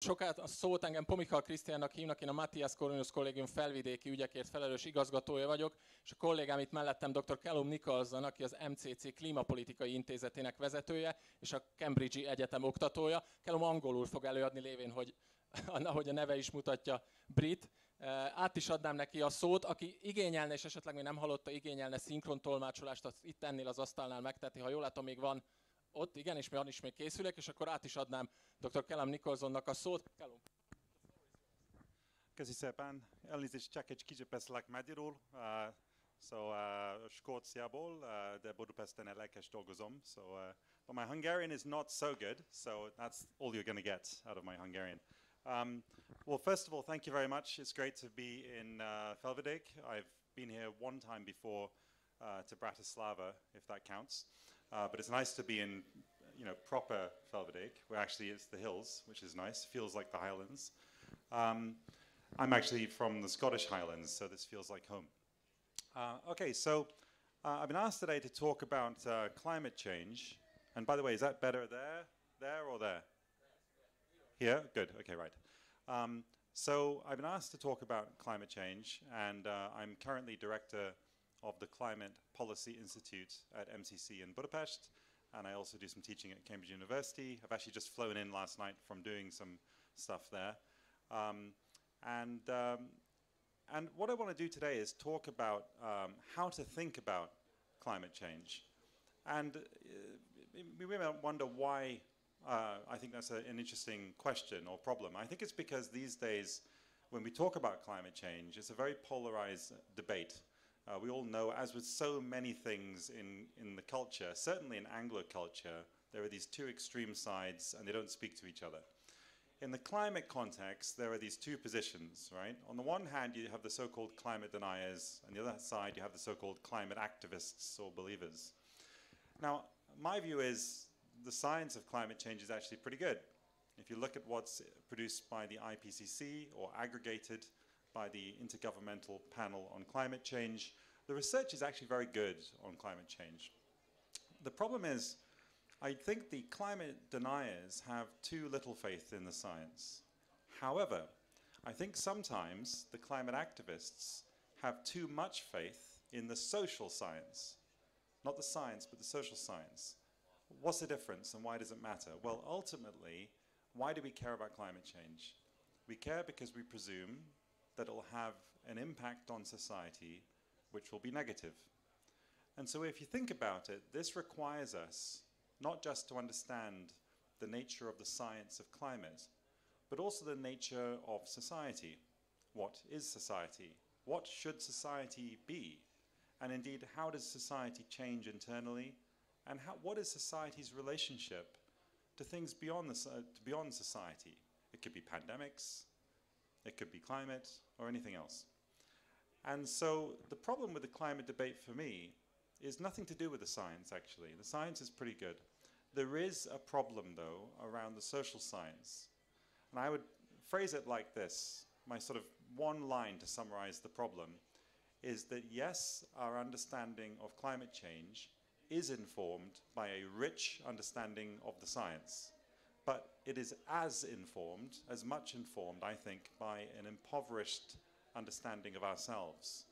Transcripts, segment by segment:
Sokat a szót engem Pomikal Krisztiánnak hívnak, én a Matthias Corvinus Kollégium felvidéki ügyekért felelős igazgatója vagyok, és a kollégám itt mellettem dr. Callum Nicholson, aki az MCC klímapolitikai intézetének vezetője, és a Cambridge-i Egyetem oktatója. Callum angolul fog előadni, lévén, hogy ahogy a neve is mutatja, brit. Át is adnám neki a szót, aki igényelne, és esetleg még nem hallotta, igényelne szinkron tolmácsolást, azt itt ennél az asztalnál megteti, ha jól látom, még van ott, igen, és van is még készülék, és akkor át is adnám dr. Callum Nicholsonnak a szót. Callum. Köszi szépen. Elnézést, csak egy kicsit beszélek magyarul. Skóciából, de Budapesten lelkes dolgozom. But my Hungarian is not so good, so that's all you're going to get out of my Hungarian. Well, first of all, thank you very much. It's great to be in Felvidék. I've been here one time before to Bratislava, if that counts. But it's nice to be in, proper Felvidék, where actually it's the hills, which is nice. Feels like the Highlands. I'm actually from the Scottish Highlands, so this feels like home. Okay, so I've been asked today to talk about climate change. And by the way, is that better there or there? Here? Good, okay, right. So I've been asked to talk about climate change, and I'm currently director of the Climate Policy Institute at MCC in Budapest, and I also do some teaching at Cambridge University. I've actually just flown in last night from doing some stuff there. And what I want to do today is talk about how to think about climate change. And we might wonder why I think that's an interesting question or problem. I think it's because these days, when we talk about climate change, it's a very polarized debate. We all know, as with so many things in the culture, certainly in Anglo culture, there are these two extreme sides and they don't speak to each other. In the climate context, there are these two positions, right? On the one hand, you have the so-called climate deniers, and the other side, you have the so-called climate activists or believers. Now, my view is the science of climate change is actually pretty good. If you look at what's produced by the IPCC or aggregated by the Intergovernmental Panel on Climate Change, the research is actually very good on climate change. The problem is, I think the climate deniers have too little faith in the science. However, I think sometimes the climate activists have too much faith in the social science. Not the science, but the social science. What's the difference and why does it matter? Well, ultimately, why do we care about climate change? We care because we presume that it will have an impact on society which will be negative. And so if you think about it, this requires us not just to understand the nature of the science of climate, but also the nature of society. What is society? What should society be? And indeed, how does society change internally? And what is society's relationship to things beyond society? It could be pandemics, it could be climate, or anything else. And so the problem with the climate debate for me is nothing to do with the science, actually. The science is pretty good. There is a problem, though, around the social science. And I would phrase it like this. My sort of one line to summarize the problem is that, yes, our understanding of climate change is informed by a rich understanding of the science. But it is as much informed, I think, by an impoverished understanding of ourselves.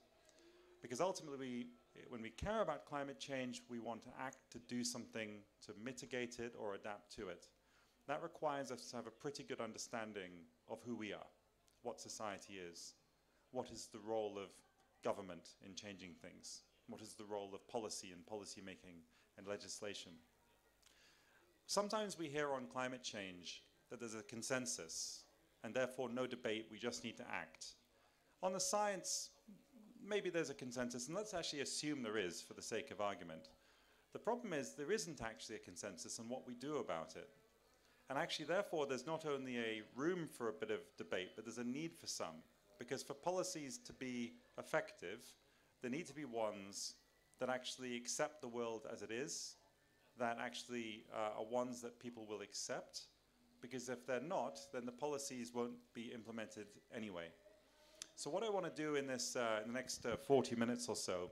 Because ultimately, when we care about climate change, we want to act to do something to mitigate it or adapt to it. That requires us to have a pretty good understanding of who we are, what society is, what is the role of government in changing things, what is the role of policy and policy making and legislation. Sometimes we hear on climate change that there's a consensus and therefore no debate, we just need to act. On the science, maybe there's a consensus, and let's actually assume there is for the sake of argument. The problem is there isn't actually a consensus on what we do about it. And actually, therefore, there's not only a room for a bit of debate, but there's a need for some. Because for policies to be effective, there need to be ones that actually accept the world as it is, that actually are ones that people will accept. Because if they're not, then the policies won't be implemented anyway. So what I want to do in this in the next 40 minutes or so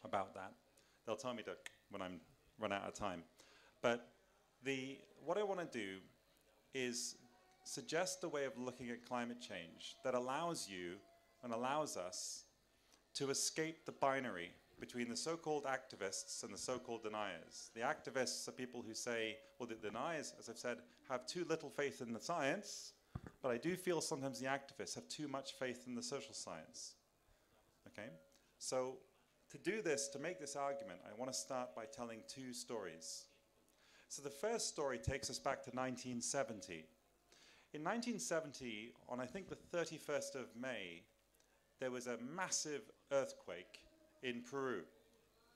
about that, they'll tell me when I'm run out of time. But what I want to do is suggest a way of looking at climate change that allows you and allows us to escape the binary between the so-called activists and the so-called deniers. The activists are people who say, well, the deniers, as I've said, have too little faith in the science, but I do feel sometimes the activists have too much faith in the social science. Okay? So to do this, to make this argument, I want to start by telling two stories. So the first story takes us back to 1970. In 1970, on I think the 31st of May, there was a massive earthquake in Peru.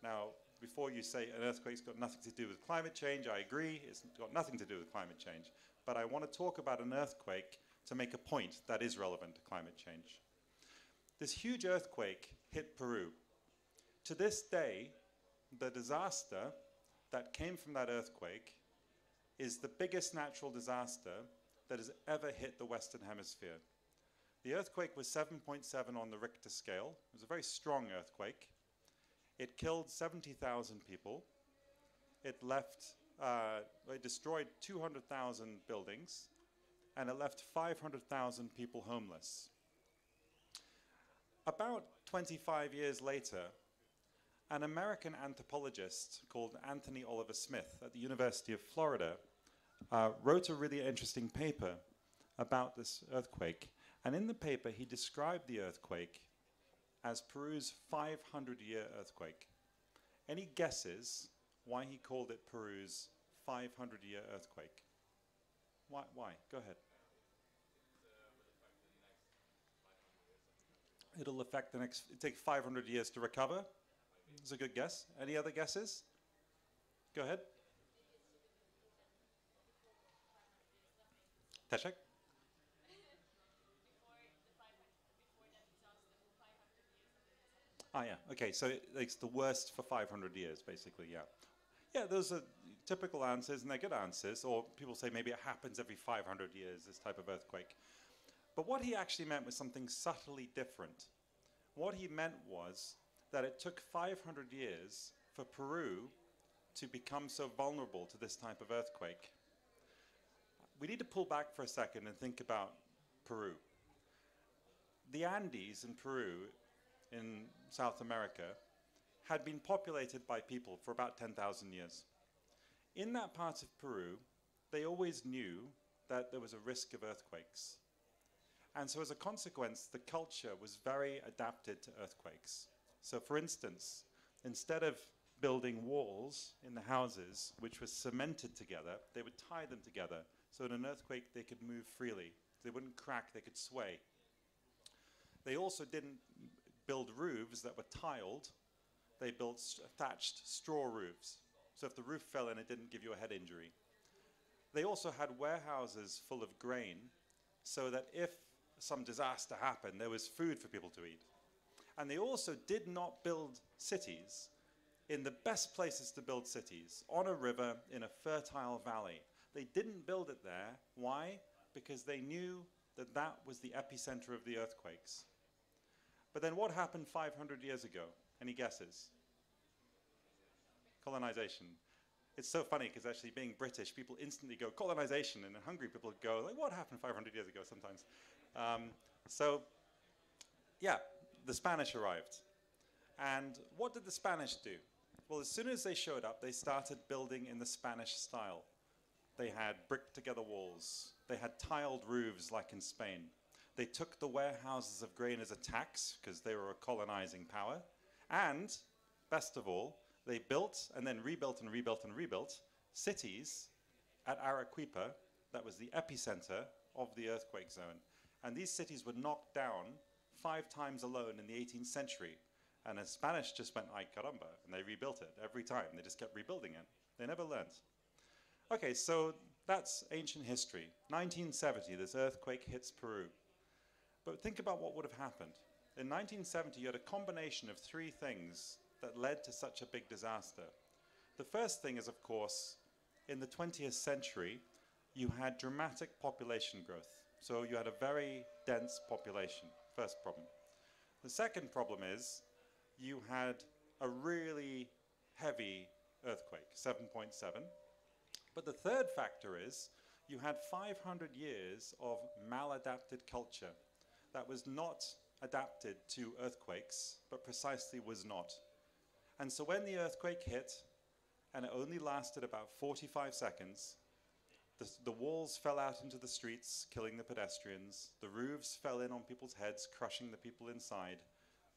Now, before you say an earthquake's got nothing to do with climate change, I agree, it's got nothing to do with climate change. But I want to talk about an earthquake to make a point that is relevant to climate change. This huge earthquake hit Peru. To this day, the disaster that came from that earthquake is the biggest natural disaster that has ever hit the Western Hemisphere. The earthquake was 7.7 on the Richter scale. It was a very strong earthquake. It killed 70,000 people. It destroyed 200,000 buildings, and it left 500,000 people homeless. About 25 years later, an American anthropologist called Anthony Oliver Smith at the University of Florida wrote a really interesting paper about this earthquake. And in the paper, he described the earthquake as Peru's 500-year earthquake. Any guesses why he called it Peru's 500-year earthquake? Why? Go ahead. It'll affect the next, it'll take 500 years to recover. That's a good guess. Any other guesses? Go ahead. Téves? Ah, yeah. Okay, so it's the worst for 500 years, basically, yeah. Yeah, those are typical answers, and they're good answers, or people say maybe it happens every 500 years, this type of earthquake. But what he actually meant was something subtly different. What he meant was that it took 500 years for Peru to become so vulnerable to this type of earthquake. We need to pull back for a second and think about Peru. The Andes in Peru, in South America, had been populated by people for about 10,000 years. In that part of Peru, they always knew that there was a risk of earthquakes. And so as a consequence, the culture was very adapted to earthquakes. So for instance, instead of building walls in the houses, which were cemented together, they would tie them together. So in an earthquake, they could move freely. They wouldn't crack, they could sway. They also didn't build roofs that were tiled. They built thatched straw roofs. So if the roof fell in, it didn't give you a head injury. They also had warehouses full of grain so that if some disaster happened, there was food for people to eat. And they also did not build cities in the best places to build cities, on a river, in a fertile valley. They didn't build it there. Why? Because they knew that that was the epicenter of the earthquakes. But then what happened 500 years ago? Any guesses? Colonization. It's so funny because actually being British, people instantly go colonization, and in Hungary people go like, what happened 500 years ago sometimes? So yeah, the Spanish arrived. And what did the Spanish do? Well, as soon as they showed up, they started building in the Spanish style. They had bricked together walls. They had tiled roofs like in Spain. They took the warehouses of grain as a tax because they were a colonizing power. And, best of all, they built and then rebuilt and rebuilt and rebuilt cities at Arequipa, that was the epicenter of the earthquake zone. And these cities were knocked down 5 times alone in the 18th century. And the Spanish just went, ay caramba, and they rebuilt it every time. They just kept rebuilding it. They never learned. Okay, so that's ancient history. 1970, this earthquake hits Peru. But think about what would have happened. In 1970, you had a combination of 3 things that led to such a big disaster. The first thing is, of course, in the 20th century, you had dramatic population growth. So you had a very dense population, first problem. The second problem is you had a really heavy earthquake, 7.7. But the third factor is you had 500 years of maladapted culture that was not adapted to earthquakes, but precisely was not. And so when the earthquake hit, and it only lasted about 45 seconds, the walls fell out into the streets, killing the pedestrians. The roofs fell in on people's heads, crushing the people inside.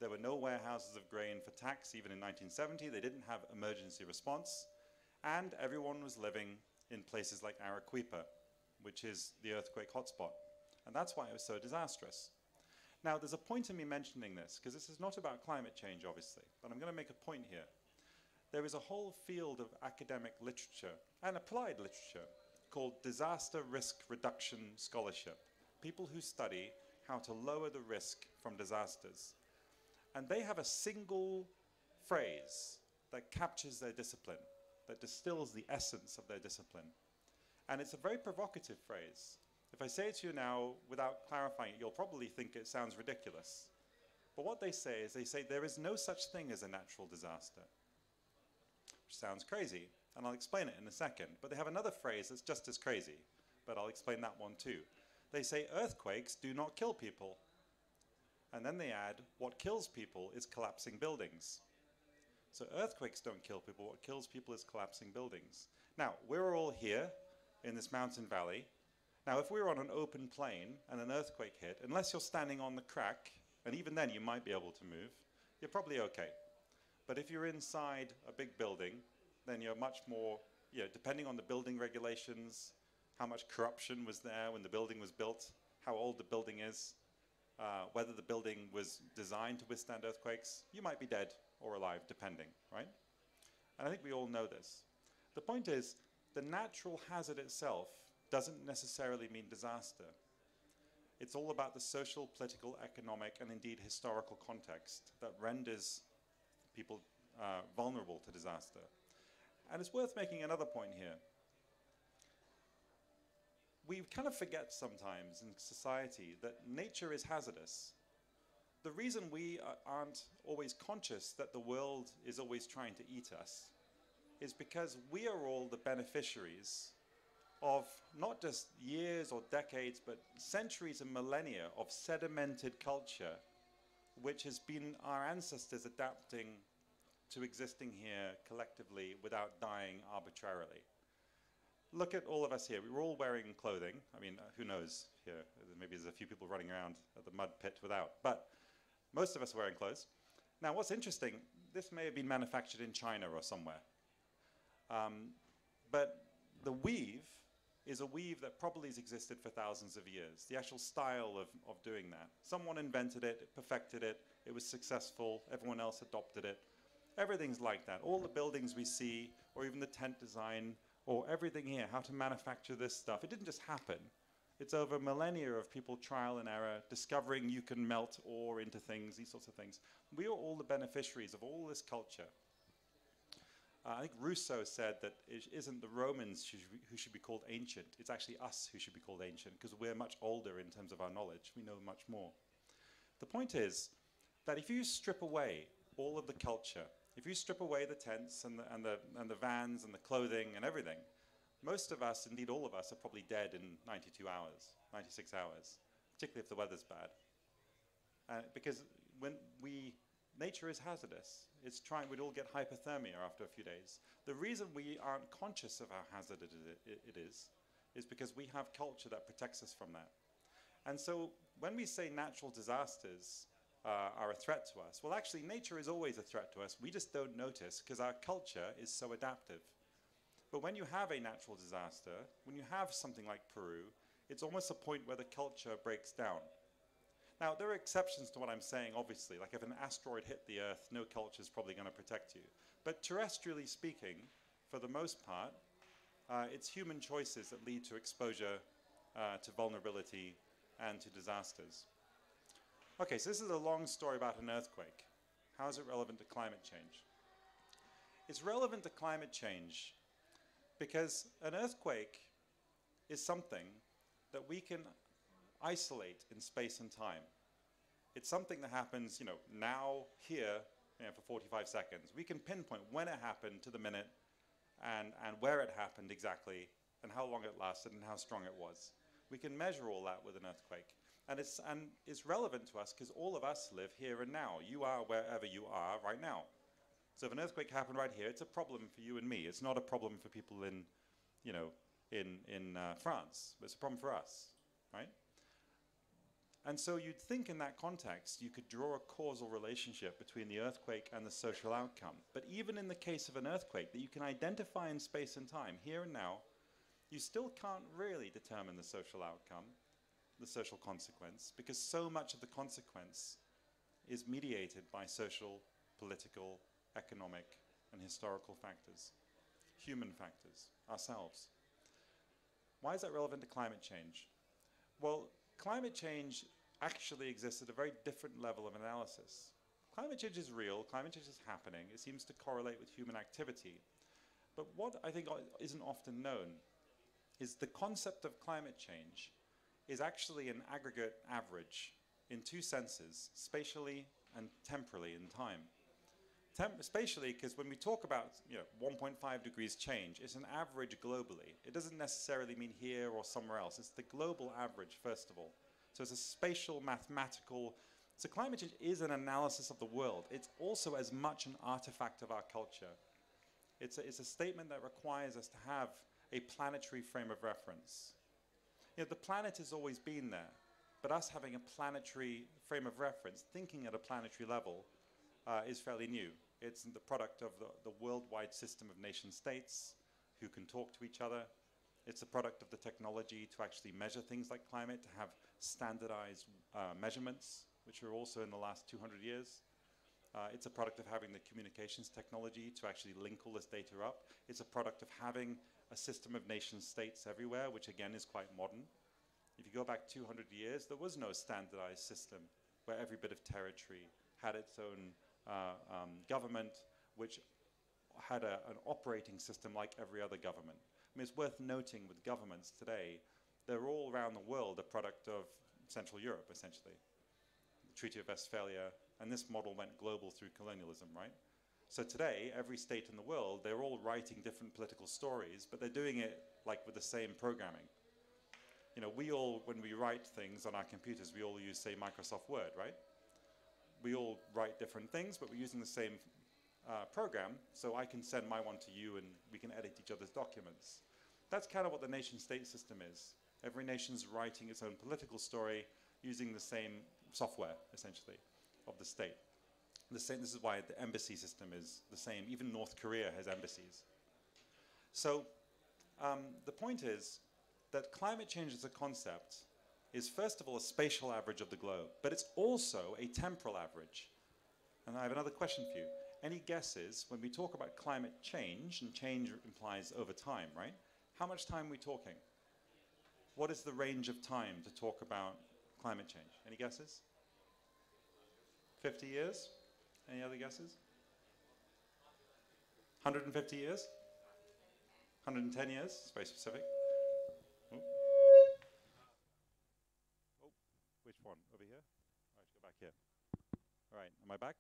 There were no warehouses of grain for tax, even in 1970. They didn't have emergency response. And everyone was living in places like Arequipa, which is the earthquake hotspot. And that's why it was so disastrous. Now, there's a point in me mentioning this, because this is not about climate change, obviously, but I'm going to make a point here. There is a whole field of academic literature and applied literature called disaster risk reduction scholarship. People who study how to lower the risk from disasters. And they have a single phrase that captures their discipline, that distills the essence of their discipline. And it's a very provocative phrase. If I say it to you now without clarifying it, you'll probably think it sounds ridiculous. But what they say is, there is no such thing as a natural disaster. Which sounds crazy, and I'll explain it in a second. But they have another phrase that's just as crazy, but I'll explain that one too. They say earthquakes do not kill people. And then they add, what kills people is collapsing buildings. So earthquakes don't kill people, what kills people is collapsing buildings. Now, we're all here in this mountain valley. Now, if we were on an open plain and an earthquake hit, unless you're standing on the crack, and even then you might be able to move, you're probably okay. But if you're inside a big building, then you're much more, depending on the building regulations, how much corruption was there when the building was built, how old the building is, whether the building was designed to withstand earthquakes, you might be dead or alive, depending, right? And I think we all know this. The point is, the natural hazard itself doesn't necessarily mean disaster. It's all about the social, political, economic, and indeed historical context that renders people vulnerable to disaster. And it's worth making another point here. We kind of forget sometimes in society that nature is hazardous. The reason we aren't always conscious that the world is always trying to eat us is because we are all the beneficiaries of not just years or decades, but centuries and millennia of sedimented culture, which has been our ancestors adapting to existing here collectively without dying arbitrarily. Look at all of us here. We're all wearing clothing. I mean, who knows here? Maybe there's a few people running around at the mud pit without. But most of us are wearing clothes. Now, what's interesting, this may have been manufactured in China or somewhere. But the weave is a weave that probably has existed for thousands of years. The actual style of doing that. Someone invented it, perfected it, it was successful, everyone else adopted it. Everything's like that. All the buildings we see, or even the tent design, or everything here, how to manufacture this stuff. It didn't just happen. It's over millennia of people trial and error, discovering you can melt ore into things, these sorts of things. We are all the beneficiaries of all this culture. I think Rousseau said that it isn't the Romans who should be called ancient. It's actually us who should be called ancient, because we're much older in terms of our knowledge. We know much more. The point is that if you strip away all of the culture, if you strip away the tents and the vans and the clothing and everything, most of us, indeed all of us, are probably dead in 92 hours, 96 hours, particularly if the weather's bad. Because nature is hazardous. We'd all get hypothermia after a few days. The reason we aren't conscious of how hazardous it is because we have culture that protects us from that. And so when we say natural disasters are a threat to us, well, actually, nature is always a threat to us. We just don't notice because our culture is so adaptive. But when you have a natural disaster, when you have something like Peru, it's almost a point where the culture breaks down. Now, there are exceptions to what I'm saying, obviously. Like if an asteroid hit the Earth, no culture is probably going to protect you. But terrestrially speaking, for the most part, it's human choices that lead to exposure to vulnerability and to disasters. Okay, so this is a long story about an earthquake. How is it relevant to climate change? It's relevant to climate change because an earthquake is something that we can isolate in space and time. It's something that happens, now, here, for 45 seconds. We can pinpoint when it happened to the minute and where it happened exactly and how long it lasted and how strong it was. We can measure all that with an earthquake. And it's relevant to us because all of us live here and now. You are wherever you are right now. So if an earthquake happened right here, it's a problem for you and me. It's not a problem for people in, you know, in France. It's a problem for us, right? And so you'd think in that context, you could draw a causal relationship between the earthquake and the social outcome. But even in the case of an earthquake that you can identify in space and time, here and now, you still can't really determine the social outcome, the social consequence, because so much of the consequence is mediated by social, political, economic, and historical factors, human factors, ourselves. Why is that relevant to climate change? Well, climate change actually exists at a very different level of analysis. Climate change is real, climate change is happening, it seems to correlate with human activity. But what I think isn't often known is the concept of climate change is actually an aggregate average in two senses, spatially and temporally in time. Spatially, because when we talk about 1.5 degrees change, it's an average globally. It doesn't necessarily mean here or somewhere else. It's the global average, first of all. So it's a spatial, mathematical. So climate change is an analysis of the world. It's also as much an artifact of our culture. It's a statement that requires us to have a planetary frame of reference. You know, the planet has always been there, but us having a planetary frame of reference, thinking at a planetary level, is fairly new. It's the product of the worldwide system of nation states who can talk to each other. It's a product of the technology to actually measure things like climate, to have standardized measurements, which are also in the last 200 years. It's a product of having the communications technology to actually link all this data up. It's a product of having a system of nation states everywhere, which again is quite modern. If you go back 200 years, there was no standardized system where every bit of territory had its own government, which had an operating system like every other government. I mean, it's worth noting with governments today, they're all around the world a product of Central Europe, essentially. The Treaty of Westphalia, and this model went global through colonialism, right? So today, every state in the world, they're all writing different political stories, but they're doing it like with the same programming. You know, we all, when we write things on our computers, we all use, say, Microsoft Word, right? We all write different things, but we're using the same program, so I can send my one to you and we can edit each other's documents. That's kind of what the nation-state system is. Every nation's writing its own political story using the same software, essentially, of the state. This is why the embassy system is the same. Even North Korea has embassies. So the point is that climate change as a concept is first of all a spatial average of the globe, but it's also a temporal average. And I have another question for you. Any guesses when we talk about climate change, and change implies over time, right? How much time are we talking? What is the range of time to talk about climate change? Any guesses? 50 years? Any other guesses? 150 years? 110 years? It's very specific. Oh. Oh, which one? Over here? All right, go back here. All right, am I back?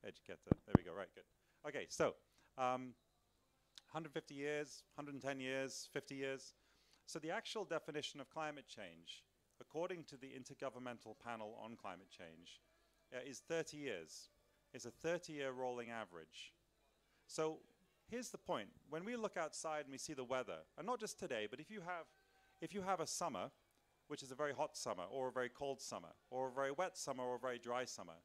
Educator. There we go. Right, good. Okay, so 150 years, 110 years, 50 years. So the actual definition of climate change, according to the Intergovernmental Panel on Climate Change, is 30 years. It's a 30-year rolling average. So here's the point. When we look outside and we see the weather, and not just today, but if you have a summer, which is a very hot summer, or a very cold summer, or a very wet summer, or a very dry summer,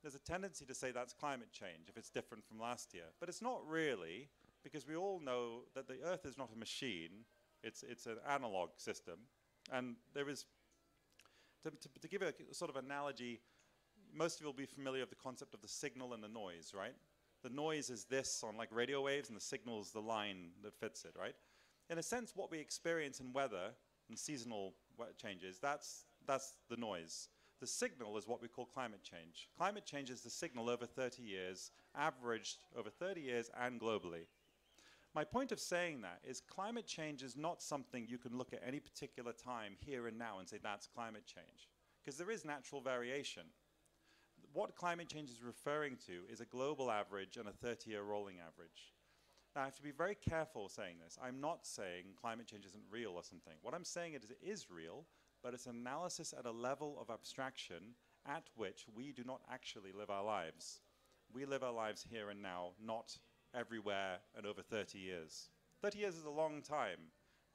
there's a tendency to say that's climate change if it's different from last year. But it's not really, because we all know that the Earth is not a machine. It's an analog system. And there is, to give a sort of analogy, most of you will be familiar with the concept of the signal and the noise, right? The noise is this on like radio waves, and the signal is the line that fits it, right? In a sense, what we experience in weather and seasonal changes, that's the noise. The signal is what we call climate change. Climate change is the signal over 30 years, averaged over 30 years and globally. My point of saying that is climate change is not something you can look at any particular time here and now and say that's climate change, because there is natural variation. What climate change is referring to is a global average and a 30-year rolling average. Now, I have to be very careful saying this. I'm not saying climate change isn't real or something. What I'm saying is it is real, but it's analysis at a level of abstraction at which we do not actually live our lives. We live our lives here and now, not everywhere and over 30 years. 30 years is a long time.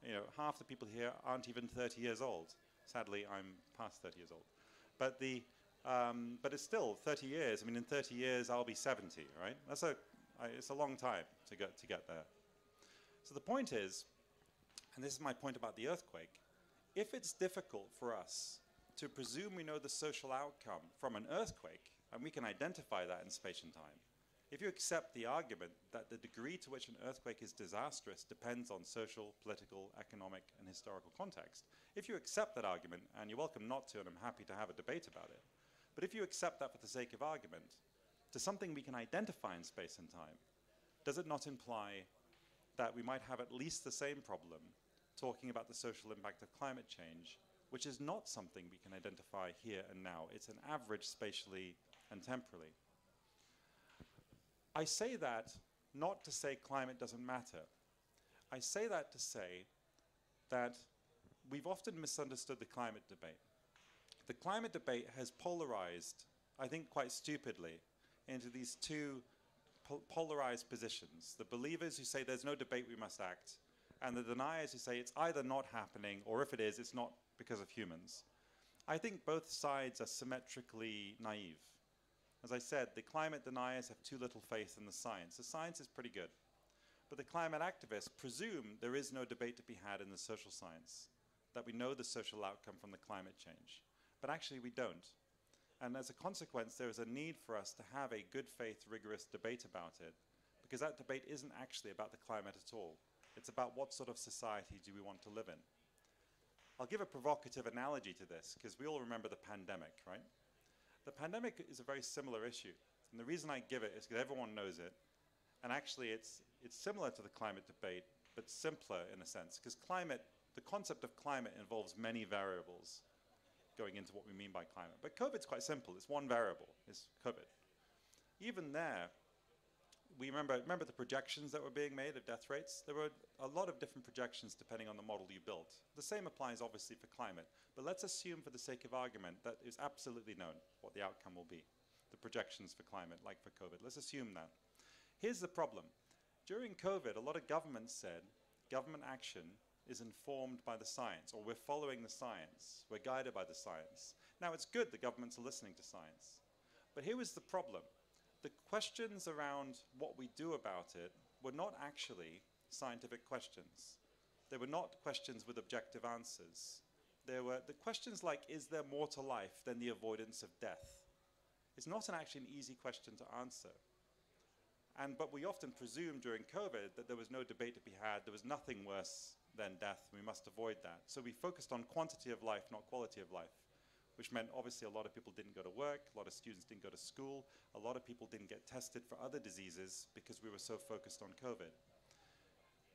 You know, half the people here aren't even 30 years old. Sadly, I'm past 30 years old. But it's still 30 years. I mean, in 30 years, I'll be 70, right? It's a long time to get there. So the point is, and this is my point about the earthquake, if it's difficult for us to presume we know the social outcome from an earthquake, and we can identify that in space and time, if you accept the argument that the degree to which an earthquake is disastrous depends on social, political, economic, and historical context, if you accept that argument, and you're welcome not to, and I'm happy to have a debate about it, but if you accept that for the sake of argument, to something we can identify in space and time, does it not imply that we might have at least the same problem talking about the social impact of climate change, which is not something we can identify here and now. It's an average spatially and temporally. I say that not to say climate doesn't matter. I say that to say that we've often misunderstood the climate debate. The climate debate has polarized, I think quite stupidly, into these two polarized positions. The believers who say there's no debate, we must act, and the deniers who say it's either not happening, or if it is, it's not because of humans. I think both sides are symmetrically naive. As I said, the climate deniers have too little faith in the science. The science is pretty good. But the climate activists presume there is no debate to be had in the social science, that we know the social outcome from the climate change. But actually we don't. And as a consequence, there is a need for us to have a good faith, rigorous debate about it, because that debate isn't actually about the climate at all. It's about what sort of society do we want to live in. I'll give a provocative analogy to this, because we all remember the pandemic, right? The pandemic is a very similar issue. And the reason I give it is because everyone knows it. And actually, it's similar to the climate debate, but simpler in a sense, because the concept of climate involves many variables going into what we mean by climate. But COVID's quite simple. It's one variable, it's COVID. Even there, we remember the projections that were being made of death rates? There were a lot of different projections depending on the model you built. The same applies obviously for climate, but let's assume for the sake of argument that it's absolutely known what the outcome will be, the projections for climate, like for COVID. Let's assume that. Here's the problem. During COVID, a lot of governments said government action is informed by the science, or we're following the science, we're guided by the science. Now, it's good that governments are listening to science, but here was the problem. The questions around what we do about it were not actually scientific questions. They were not questions with objective answers. They were the questions like, is there more to life than the avoidance of death? It's not actually an easy question to answer. But we often presumed during COVID that there was no debate to be had, there was nothing worse than death, we must avoid that. So we focused on quantity of life, not quality of life, which meant obviously a lot of people didn't go to work, a lot of students didn't go to school, a lot of people didn't get tested for other diseases because we were so focused on COVID.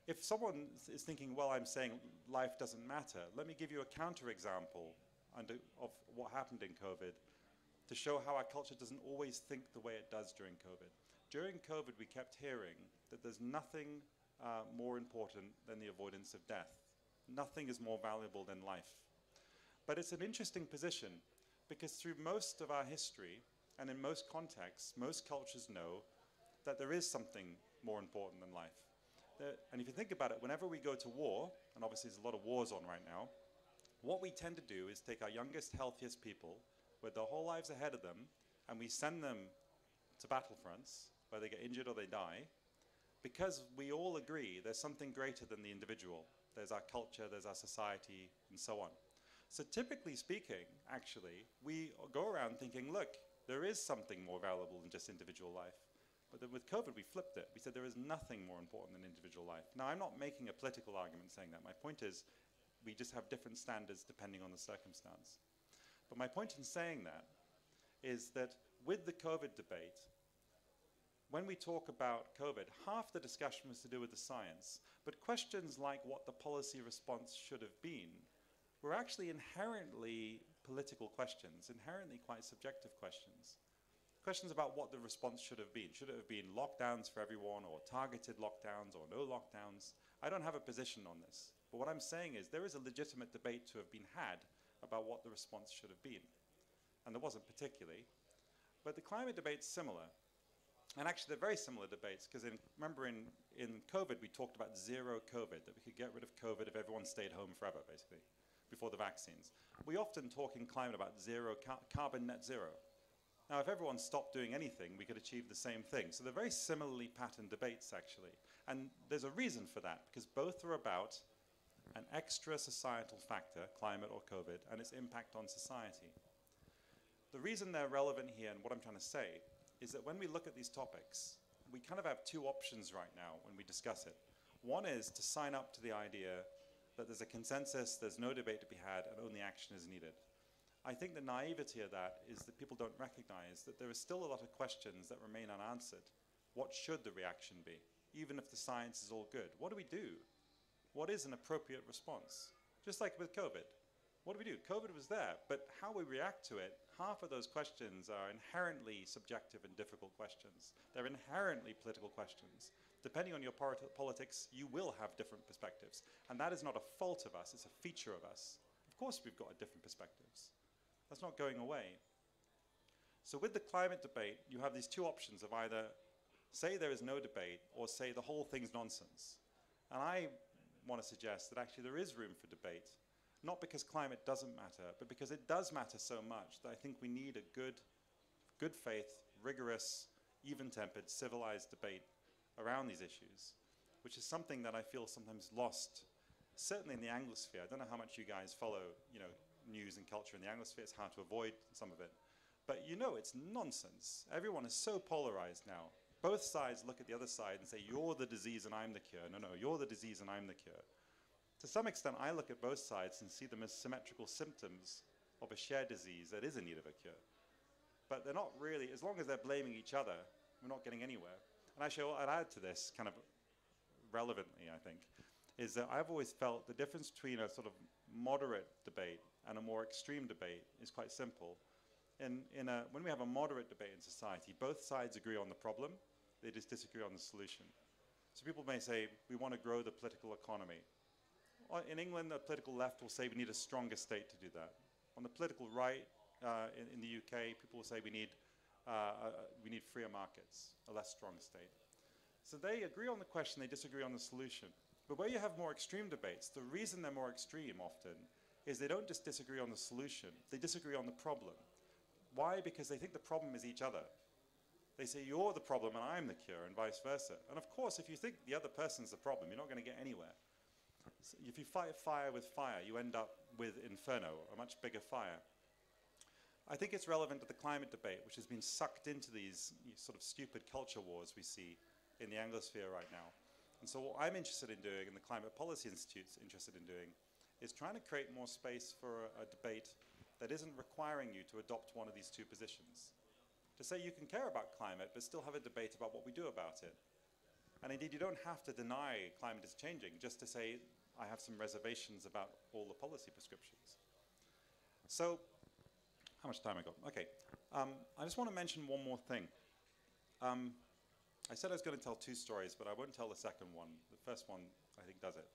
If someone is thinking, well, I'm saying life doesn't matter, let me give you a counterexample of what happened in COVID to show how our culture doesn't always think the way it does during COVID. During COVID, we kept hearing that there's nothing more important than the avoidance of death. Nothing is more valuable than life. But it's an interesting position because through most of our history and in most contexts, most cultures know that there is something more important than life. And if you think about it, whenever we go to war, and obviously there's a lot of wars on right now, what we tend to do is take our youngest, healthiest people with their whole lives ahead of them, and we send them to battlefronts where they get injured or they die, because we all agree there's something greater than the individual. There's our culture, there's our society, and so on. So typically speaking, actually, we go around thinking, look, there is something more valuable than just individual life. But then with COVID, we flipped it. We said there is nothing more important than individual life. Now, I'm not making a political argument saying that. My point is, we just have different standards depending on the circumstance. But my point in saying that is that with the COVID debate, when we talk about COVID, half the discussion was to do with the science, but questions like what the policy response should have been were actually inherently political questions, inherently quite subjective questions. questions about what the response should have been. Should it have been lockdowns for everyone, or targeted lockdowns, or no lockdowns? I don't have a position on this. But what I'm saying is there is a legitimate debate to have been had about what the response should have been. And there wasn't particularly. But the climate debate's similar. And actually, they're very similar debates, because remember in COVID, we talked about zero COVID, that we could get rid of COVID if everyone stayed home forever, basically, before the vaccines. We often talk in climate about carbon net zero. Now, if everyone stopped doing anything, we could achieve the same thing. So they're very similarly patterned debates, actually. And there's a reason for that, because both are about an extra societal factor, climate or COVID, and its impact on society. The reason they're relevant here, and what I'm trying to say, is that when we look at these topics, we kind of have two options right now when we discuss it. One is to sign up to the idea that there's a consensus, there's no debate to be had, and only action is needed. I think the naivety of that is that people don't recognize that there is still a lot of questions that remain unanswered. What should the reaction be? Even if the science is all good, what do we do? What is an appropriate response? Just like with COVID. What do we do? COVID was there, but how we react to it, half of those questions are inherently subjective and difficult questions. They're inherently political questions. Depending on your politics, you will have different perspectives. And that is not a fault of us, it's a feature of us. Of course we've got different perspectives. That's not going away. So with the climate debate, you have these two options of either say there is no debate or say the whole thing's nonsense. And I want to suggest that actually there is room for debate, not because climate doesn't matter, but because it does matter so much that I think we need a good faith, rigorous, even-tempered, civilized debate around these issues, which is something that I feel sometimes lost, certainly in the Anglosphere. I don't know how much you guys follow, news and culture in the Anglosphere. It's hard to avoid some of it. But it's nonsense. Everyone is so polarized now. Both sides look at the other side and say, you're the disease and I'm the cure. No, you're the disease and I'm the cure. To some extent, I look at both sides and see them as symmetrical symptoms of a shared disease that is in need of a cure. But they're not really, as long as they're blaming each other, we're not getting anywhere. And actually, what I'd add to this, kind of relevantly, I think, is that I've always felt the difference between a sort of moderate debate and a more extreme debate is quite simple. When we have a moderate debate in society, both sides agree on the problem, they just disagree on the solution. So people may say, we want to grow the political economy. In England, the political left will say we need a stronger state to do that. On the political right, in the UK, people will say we need freer markets, a less strong state. So they agree on the question, they disagree on the solution. But where you have more extreme debates, the reason they're more extreme often is they don't just disagree on the solution, they disagree on the problem. Why? Because they think the problem is each other. They say you're the problem and I'm the cure, and vice versa. And of course, if you think the other person's the problem, you're not going to get anywhere. So if you fight fire with fire, you end up with inferno, a much bigger fire. I think it's relevant to the climate debate, which has been sucked into these sort of stupid culture wars we see in the Anglosphere right now. And so what I'm interested in doing, and the Climate Policy Institute's interested in doing, is trying to create more space for a debate that isn't requiring you to adopt one of these two positions. To say you can care about climate, but still have a debate about what we do about it. And indeed, you don't have to deny climate is changing, just to say, I have some reservations about all the policy prescriptions. So, how much time I got? Okay, I just want to mention one more thing. I said I was going to tell two stories, but I won't tell the second one. The first one, I think, does it.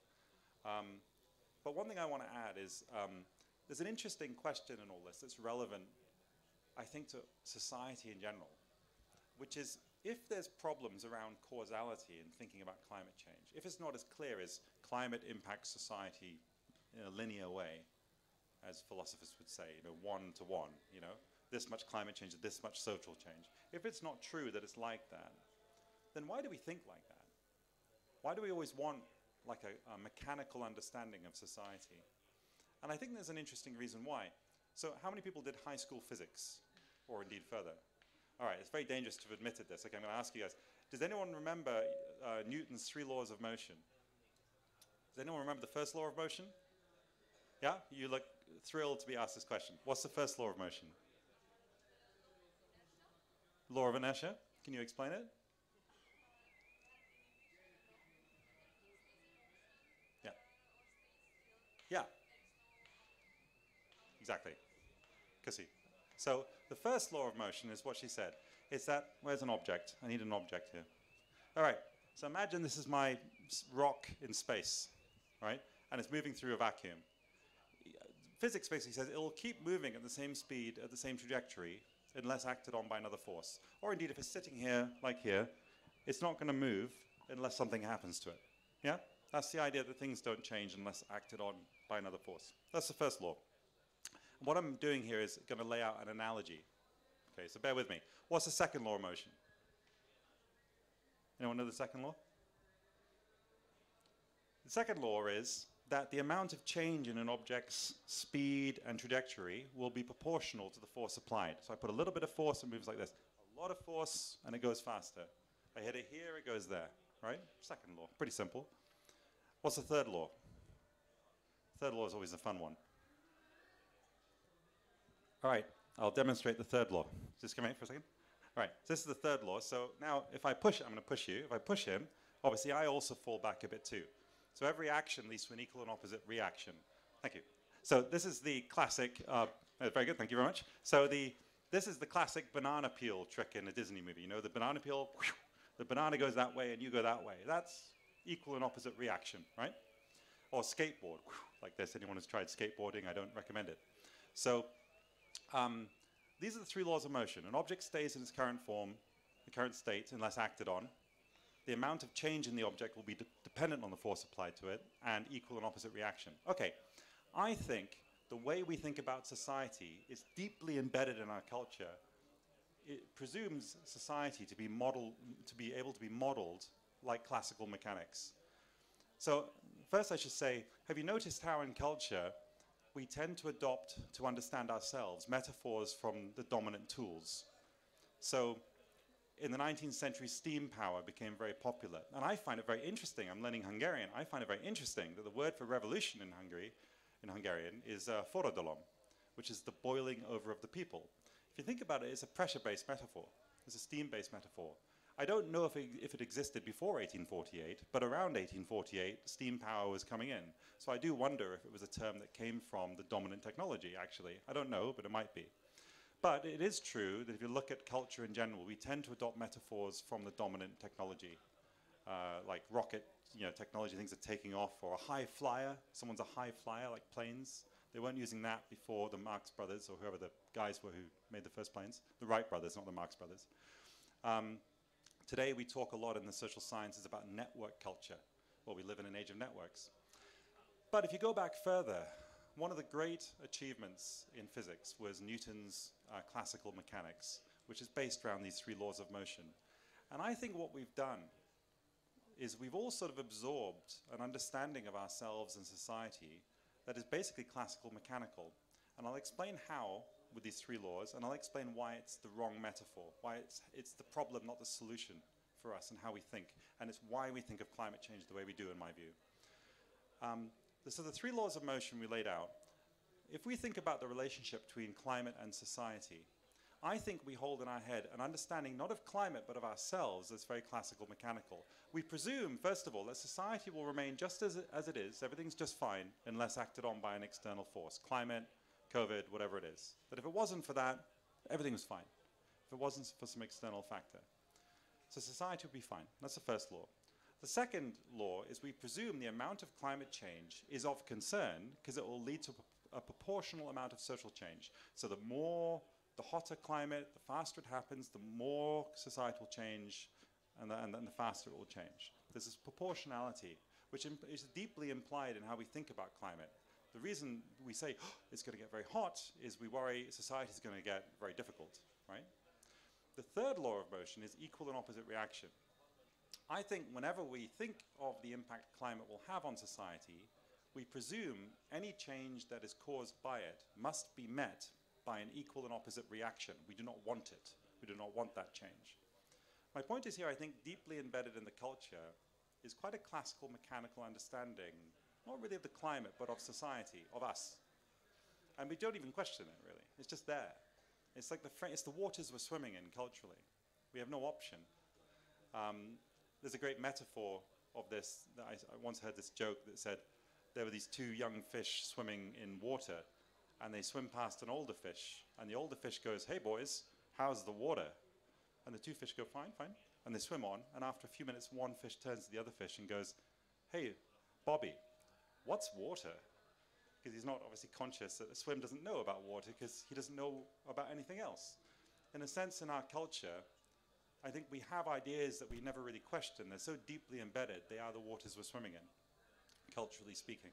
But one thing I want to add is, there's an interesting question in all this that's relevant, I think, to society in general, which is, if there's problems around causality in thinking about climate change, if it's not as clear as climate impacts society in a linear way, as philosophers would say, one to one, this much climate change, this much social change. If it's not true that it's like that, then why do we think like that? Why do we always want like a mechanical understanding of society? And I think there's an interesting reason why. So how many people did high school physics, or indeed further? All right, it's very dangerous to have admitted this. Okay, I'm going to ask you guys. Does anyone remember Newton's 3 laws of motion? Does anyone remember the first law of motion? Yeah? You look thrilled to be asked this question. What's the first law of motion? Law of inertia? Can you explain it? Yeah. Yeah. Exactly. Kissy. So the first law of motion is what she said. is that, where's an object? I need an object here. All right, so imagine this is my rock in space, right? And it's moving through a vacuum. Physics basically says it will keep moving at the same speed, at the same trajectory, unless acted on by another force. Or indeed, if it's sitting here, like here, it's not going to move unless something happens to it. Yeah? That's the idea that things don't change unless acted on by another force. That's the first law. What I'm doing here is going to lay out an analogy. Okay, so bear with me. What's the second law of motion? Anyone know the second law? The second law is that the amount of change in an object's speed and trajectory will be proportional to the force applied. So I put a little bit of force, it moves like this. A lot of force, and it goes faster. I hit it here, it goes there, right? Second law, pretty simple. What's the third law? Third law is always a fun one. All right, I'll demonstrate the third law. Just come in for a second. All right, so this is the third law. So now if I push, I'm going to push you. If I push him, obviously I also fall back a bit too. So every action leads to an equal and opposite reaction. Thank you. So this is the classic, very good, thank you very much. So this is the classic banana peel trick in a Disney movie. You know, the banana peel, whew, the banana goes that way and you go that way. That's equal and opposite reaction, right? Or skateboard, whew, like this. Anyone who's tried skateboarding, I don't recommend it. So these are the three laws of motion. An object stays in its current form, the current state, unless acted on. The amount of change in the object will be dependent on the force applied to it, and equal and opposite reaction. Okay, I think the way we think about society is deeply embedded in our culture. It presumes society to be able to be modeled like classical mechanics. So first I should say, have you noticed how in culture we tend to adopt, to understand ourselves, metaphors from the dominant tools? So in the 19th century, steam power became very popular. And I find it very interesting. I'm learning Hungarian. I find it very interesting that the word for revolution in Hungarian is forradalom, which is the boiling over of the people. If you think about it, it's a pressure-based metaphor. It's a steam-based metaphor. I don't know if it existed before 1848, but around 1848, steam power was coming in. So I do wonder if it was a term that came from the dominant technology, actually. I don't know, but it might be. But it is true that if you look at culture in general, we tend to adopt metaphors from the dominant technology, like rocket technology, things are taking off, or a high flyer. Someone's a high flyer, like planes. They weren't using that before the Marx brothers, or whoever the guys were who made the first planes. The Wright brothers, not the Marx brothers. Today we talk a lot in the social sciences about network culture. Well, we live in an age of networks. But if you go back further, one of the great achievements in physics was Newton's classical mechanics, which is based around these three laws of motion. And I think what we've done is we've all sort of absorbed an understanding of ourselves and society that is basically classical mechanical. And I'll explain how with these three laws, and I'll explain why it's the wrong metaphor, why it's the problem, not the solution for us and how we think. And it's why we think of climate change the way we do, in my view. So the three laws of motion we laid out, if we think about the relationship between climate and society, I think we hold in our head an understanding not of climate but of ourselves that's very classical mechanical. We presume, first of all, that society will remain just as it is, everything's just fine, unless acted on by an external force, climate, COVID, whatever it is. That if it wasn't for that, everything was fine. If it wasn't for some external factor. So society would be fine. That's the first law. The second law is we presume the amount of climate change is of concern because it will lead to a proportional amount of social change. So the hotter climate, the faster it happens, the more societal change and the faster it will change. There's this proportionality, which is deeply implied in how we think about climate. The reason we say it's going to get very hot is we worry society is going to get very difficult, right? The third law of motion is equal and opposite reaction. I think whenever we think of the impact climate will have on society, we presume any change that is caused by it must be met by an equal and opposite reaction. We do not want it. We do not want that change. My point is here, I think deeply embedded in the culture is quite a classical mechanical understanding, not really of the climate, but of society, of us. And we don't even question it, really. It's just there. It's like it's the waters we're swimming in culturally. We have no option. There's a great metaphor of this. I once heard this joke that said there were these two young fish swimming in water, and they swim past an older fish, and the older fish goes, "Hey boys, how's the water?" And the two fish go, fine, fine. And they swim on, and after a few minutes, one fish turns to the other fish and goes, hey, Bobby, what's water? Because he's not obviously conscious that a swim doesn't know about water because he doesn't know about anything else. In a sense, in our culture, I think we have ideas that we never really question. They're so deeply embedded, they are the waters we're swimming in, culturally speaking.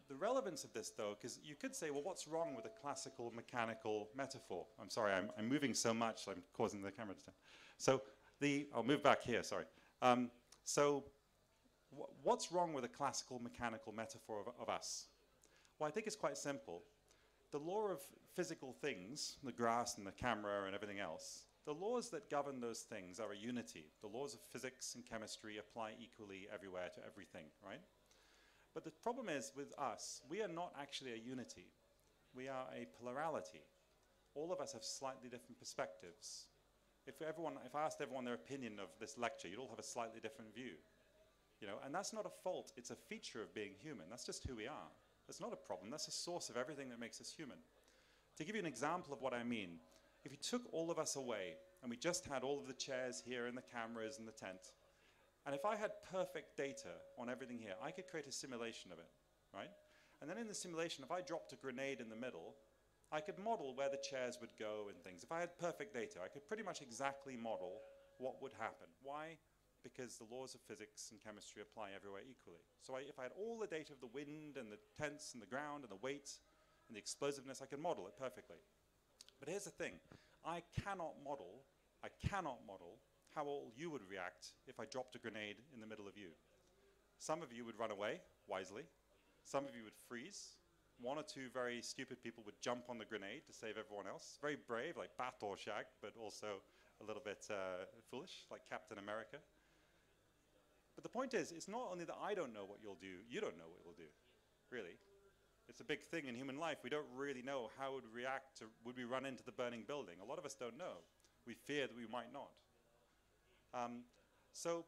The relevance of this, though, because you could say, well, what's wrong with a classical mechanical metaphor? I'm sorry, I'm moving so much, I'm causing the camera to turn. So I'll move back here, sorry. What's wrong with a classical mechanical metaphor of us? Well, I think it's quite simple. The law of physical things, the grass and the camera and everything else, the laws that govern those things are a unity. The laws of physics and chemistry apply equally everywhere to everything, right? But the problem is with us, we are not actually a unity. We are a plurality. All of us have slightly different perspectives. If I asked everyone their opinion of this lecture, you'd all have a slightly different view. You know, and that's not a fault, it's a feature of being human. That's just who we are. That's not a problem, that's the source of everything that makes us human. To give you an example of what I mean, if you took all of us away and we just had all of the chairs here and the cameras and the tent, and if I had perfect data on everything here, I could create a simulation of it, right? And then in the simulation, if I dropped a grenade in the middle, I could model where the chairs would go and things. If I had perfect data, I could pretty much exactly model what would happen. Why? Because the laws of physics and chemistry apply everywhere equally. So if I had all the data of the wind and the tents and the ground and the weight and the explosiveness, I could model it perfectly. But here's the thing, I cannot model how all you would react if I dropped a grenade in the middle of you. Some of you would run away, wisely. Some of you would freeze. One or two very stupid people would jump on the grenade to save everyone else. Very brave, like Batorshag, but also a little bit foolish, like Captain America. But the point is, it's not only that I don't know what you'll do, you don't know what you'll do, really. It's a big thing in human life. We don't really know how it would react to, would we run into the burning building? A lot of us don't know. We fear that we might not. So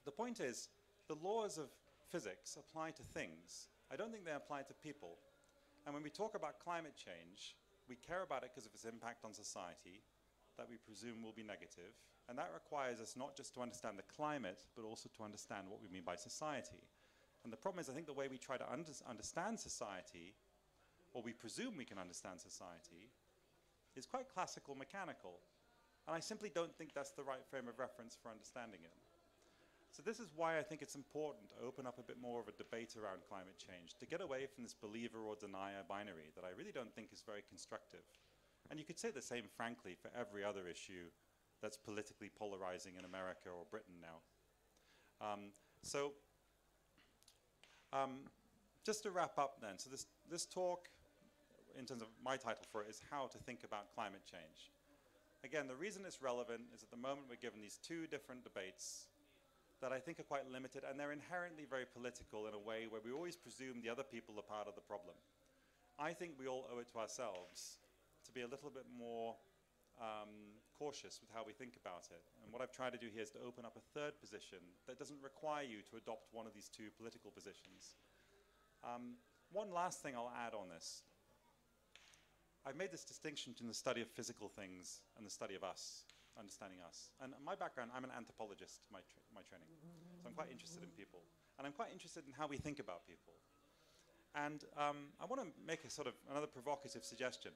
the point is, the laws of physics apply to things. I don't think they apply to people. And when we talk about climate change, we care about it because of its impact on society, that we presume will be negative. And that requires us not just to understand the climate, but also to understand what we mean by society. And the problem is, I think the way we try to understand society, or we presume we can understand society, is quite classical mechanical. And I simply don't think that's the right frame of reference for understanding it. So this is why I think it's important to open up a bit more of a debate around climate change, to get away from this believer or denier binary that I really don't think is very constructive. And you could say the same, frankly, for every other issue that's politically polarizing in America or Britain now. Just to wrap up then, so this talk, in terms of my title for it, is How to Think About Climate Change. Again, the reason it's relevant is at the moment we're given these two different debates that I think are quite limited, and they're inherently very political in a way where we always presume the other people are part of the problem. I think we all owe it to ourselves to be a little bit more cautious with how we think about it. And what I've tried to do here is to open up a third position that doesn't require you to adopt one of these two political positions. One last thing I'll add on this. I've made this distinction between the study of physical things and the study of us, understanding us. And my background, I'm an anthropologist, my training. So I'm quite interested in people. And I'm quite interested in how we think about people. And I want to make a sort of another provocative suggestion.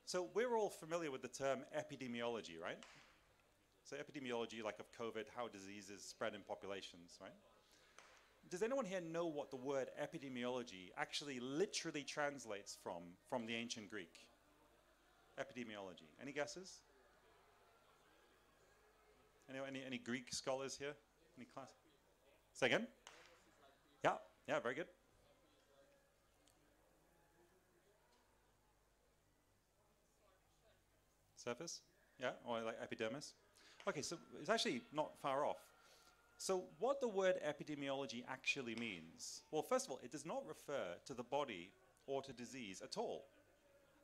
So we're all familiar with the term epidemiology, right? So epidemiology, like of COVID, how diseases spread in populations, right? Does anyone here know what the word epidemiology actually literally translates from the ancient Greek? Epidemiology. Any guesses? Any Greek scholars here? Any class? Say again? Yeah, very good. Surface? Yeah, or like epidermis? Okay, so it's actually not far off. So what the word epidemiology actually means, well, first of all, it does not refer to the body or to disease at all.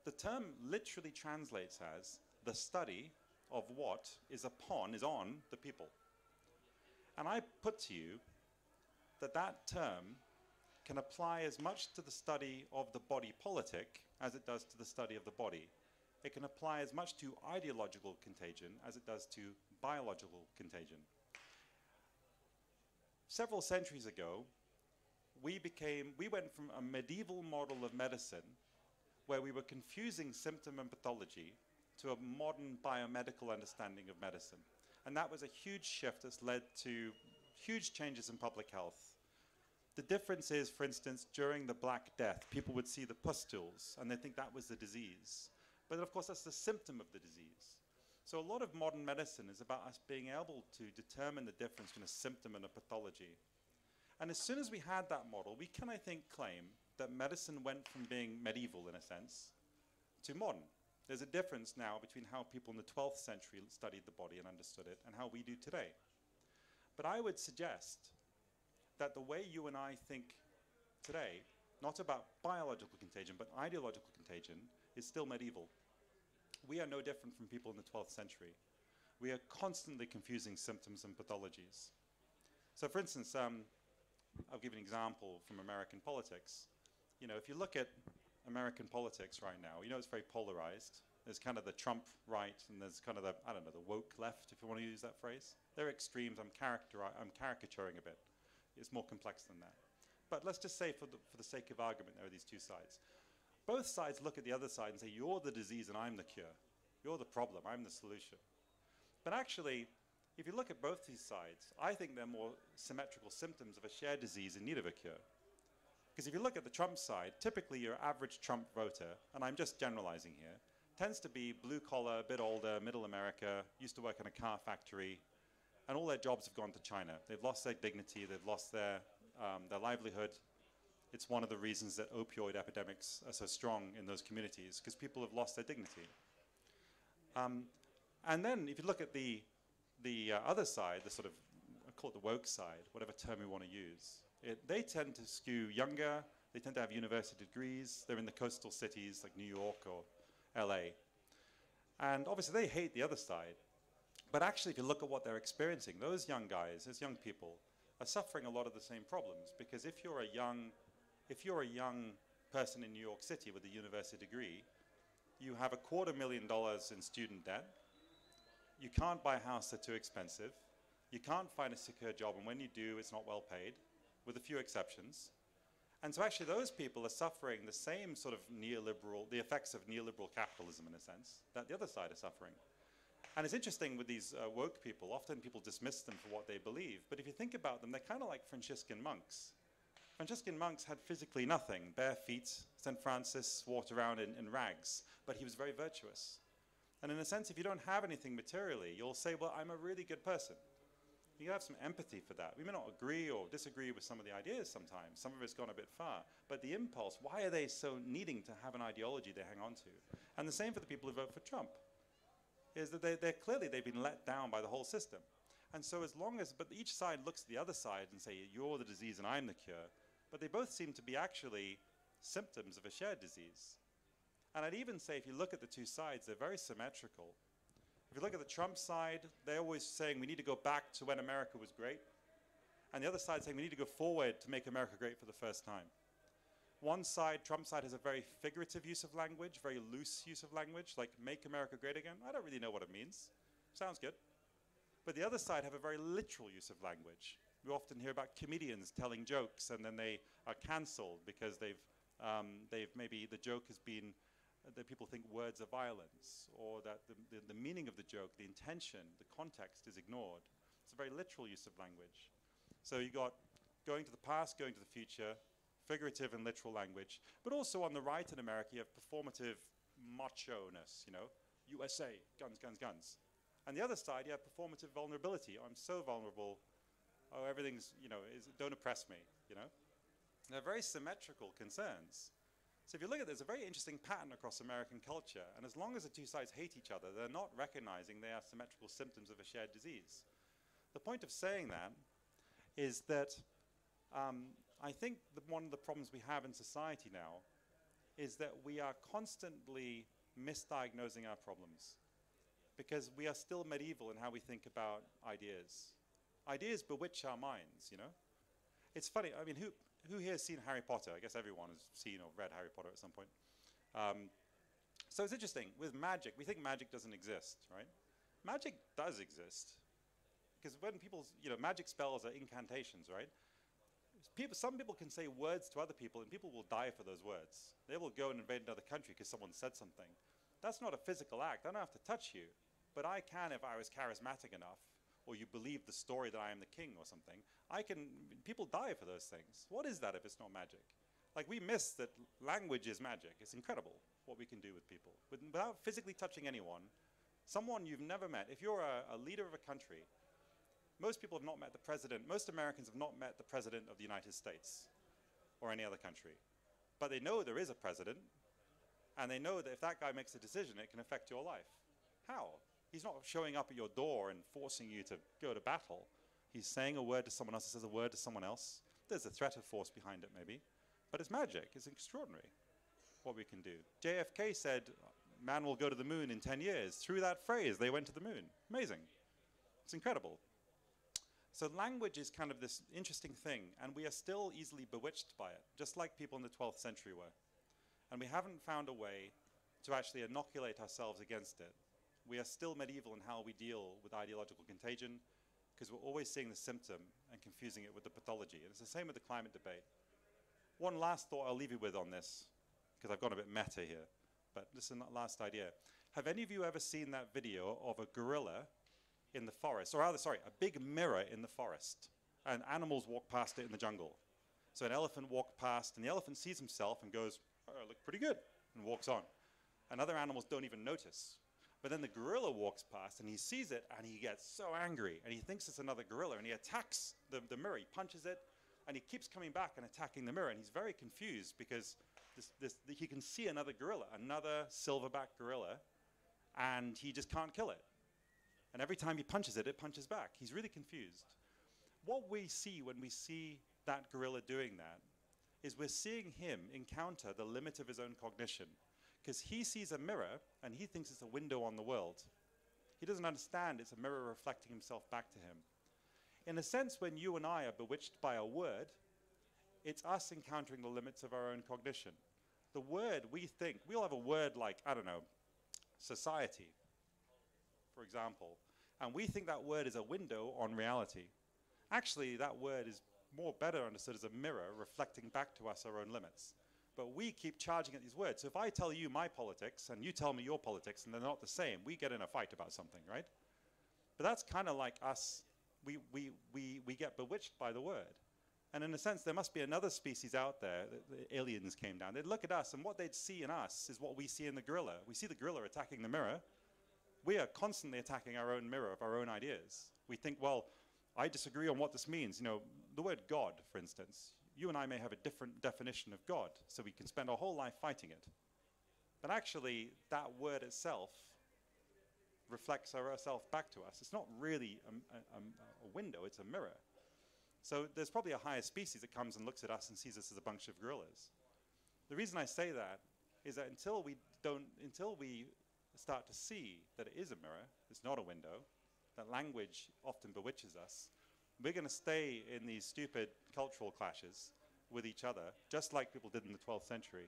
The term literally translates as the study of what is on the people. And I put to you that that term can apply as much to the study of the body politic as it does to the study of the body, it can apply as much to ideological contagion as it does to biological contagion. Several centuries ago, we went from a medieval model of medicine where we were confusing symptom and pathology to a modern biomedical understanding of medicine. And that was a huge shift that's led to huge changes in public health. The difference is, for instance, during the Black Death, people would see the pustules and they think that was the disease. But of course, that's the symptom of the disease. So a lot of modern medicine is about us being able to determine the difference between a symptom and a pathology. And as soon as we had that model, we can, I think, claim that medicine went from being medieval, in a sense, to modern. There's a difference now between how people in the 12th century studied the body and understood it and how we do today. But I would suggest that the way you and I think today, not about biological contagion, but ideological contagion, is still medieval. We are no different from people in the 12th century. We are constantly confusing symptoms and pathologies. So for instance, I'll give you an example from American politics. You know, if you look at American politics right now, you know it's very polarized. There's kind of the Trump right, and there's kind of the, I don't know, the woke left, if you want to use that phrase. They're extremes. I'm caricaturing a bit. It's more complex than that. But let's just say, for the sake of argument, there are these two sides. Both sides look at the other side and say, you're the disease and I'm the cure. You're the problem, I'm the solution. But actually, if you look at both these sides, I think they're more symmetrical symptoms of a shared disease in need of a cure. Because if you look at the Trump side, typically your average Trump voter, and I'm just generalizing here, tends to be blue collar, a bit older, middle America, used to work in a car factory, and all their jobs have gone to China. They've lost their dignity, they've lost their livelihood. It's one of the reasons that opioid epidemics are so strong in those communities, because people have lost their dignity. And then if you look at the other side, the sort of, I call it the woke side, whatever term you want to use, they tend to skew younger, they tend to have university degrees, they're in the coastal cities like New York or LA. And obviously they hate the other side. But actually, if you look at what they're experiencing, those young guys, those young people, are suffering a lot of the same problems. Because if you're a young person in New York City with a university degree, you have $250,000 in student debt. You can't buy a house, they're too expensive. You can't find a secure job, and when you do, it's not well paid, with a few exceptions. And so actually those people are suffering the same sort of the effects of neoliberal capitalism, in a sense, that the other side are suffering. And it's interesting with these woke people, often people dismiss them for what they believe, but if you think about them, they're kind of like Franciscan monks. Franciscan monks had physically nothing, bare feet. St. Francis walked around in rags, but he was very virtuous. And in a sense, if you don't have anything materially, you'll say, well, I'm a really good person. You have some empathy for that. We may not agree or disagree with some of the ideas sometimes. Some of it's gone a bit far. But the impulse, why are they so needing to have an ideology they hang on to? And the same for the people who vote for Trump, is that they've been let down by the whole system. And so but each side looks at the other side and say, you're the disease and I'm the cure. But they both seem to be actually symptoms of a shared disease. And I'd even say, if you look at the two sides, they're very symmetrical. If you look at the Trump side, they're always saying we need to go back to when America was great. And the other side saying we need to go forward to make America great for the first time. One side, Trump side, has a very figurative use of language, very loose use of language, like make America great again. I don't really know what it means. Sounds good. But the other side have a very literal use of language. We often hear about comedians telling jokes and then they are cancelled because maybe the joke has been that people think words are violence, or that the meaning of the joke, the intention, the context is ignored. It's a very literal use of language. So you got going to the past, going to the future, figurative and literal language, but also on the right in America you have performative macho-ness, you know, USA, guns, guns, guns. And the other side you have performative vulnerability. I'm so vulnerable, oh, everything's, you know, don't oppress me, you know. They're very symmetrical concerns. So if you look at it, there's a very interesting pattern across American culture, and as long as the two sides hate each other, they're not recognizing they are symmetrical symptoms of a shared disease. The point of saying that is that I think that one of the problems we have in society now is that we are constantly misdiagnosing our problems, because we are still medieval in how we think about ideas. Ideas bewitch our minds, you know? It's funny, I mean, who here has seen Harry Potter? I guess everyone has seen or read Harry Potter at some point. So it's interesting, with magic, we think magic doesn't exist, right? Magic does exist. Because when people, magic spells are incantations, right? Some people can say words to other people and people will die for those words. They will go and invade another country because someone said something. That's not a physical act. I don't have to touch you. But I can if I was charismatic enough, or you believe the story that I am the king or something. People die for those things. What is that if it's not magic? Like, we miss that language is magic. It's incredible what we can do with people. Without physically touching anyone, someone you've never met. If you're a leader of a country, most people have not met the president. Most Americans have not met the president of the United States or any other country. But they know there is a president, and they know that if that guy makes a decision, it can affect your life. How? He's not showing up at your door and forcing you to go to battle. He's saying a word to someone else, he says a word to someone else. There's a threat of force behind it, maybe. But it's magic. It's extraordinary what we can do. JFK said, man will go to the moon in 10 years. Through that phrase, they went to the moon. Amazing. It's incredible. So language is kind of this interesting thing, and we are still easily bewitched by it, just like people in the 12th century were. And we haven't found a way to actually inoculate ourselves against it. We are still medieval in how we deal with ideological contagion, because we're always seeing the symptom and confusing it with the pathology. And it's the same with the climate debate. One last thought I'll leave you with on this, because I've gone a bit meta here, but this is the last idea. Have any of you ever seen that video of a gorilla in the forest, or rather, sorry, a big mirror in the forest, and animals walk past it in the jungle? So an elephant walked past, and the elephant sees himself and goes, oh, I look pretty good, and walks on. And other animals don't even notice. But then the gorilla walks past, and he sees it, and he gets so angry, and he thinks it's another gorilla, and he attacks the mirror. He punches it, and he keeps coming back and attacking the mirror, and he's very confused because he can see another gorilla, another silverback gorilla, and he just can't kill it. And every time he punches it, it punches back. He's really confused. What we see when we see that gorilla doing that is we're seeing him encounter the limit of his own cognition, because he sees a mirror and he thinks it's a window on the world. He doesn't understand it's a mirror reflecting himself back to him. In a sense, when you and I are bewitched by a word, it's us encountering the limits of our own cognition. The word we think, we all have a word like, I don't know, society, for example, and we think that word is a window on reality. Actually, that word is better understood as a mirror reflecting back to us our own limits. But we keep charging at these words. So if I tell you my politics and you tell me your politics and they're not the same, we get in a fight about something, right? But that's kind of like us. We get bewitched by the word. And in a sense, there must be another species out there, the aliens came down. They'd look at us, and what they'd see in us is what we see in the gorilla. We see the gorilla attacking the mirror. We are constantly attacking our own mirror of our own ideas. We think, well, I disagree on what this means. You know, the word God, for instance. You and I may have a different definition of God, so we can spend our whole life fighting it. But actually, that word itself reflects ourselves back to us. It's not really a window, it's a mirror. So there's probably a higher species that comes and looks at us and sees us as a bunch of gorillas. The reason I say that is that until we start to see that it is a mirror, it's not a window, that language often bewitches us, we're going to stay in these stupid cultural clashes with each other, just like people did in the 12th century.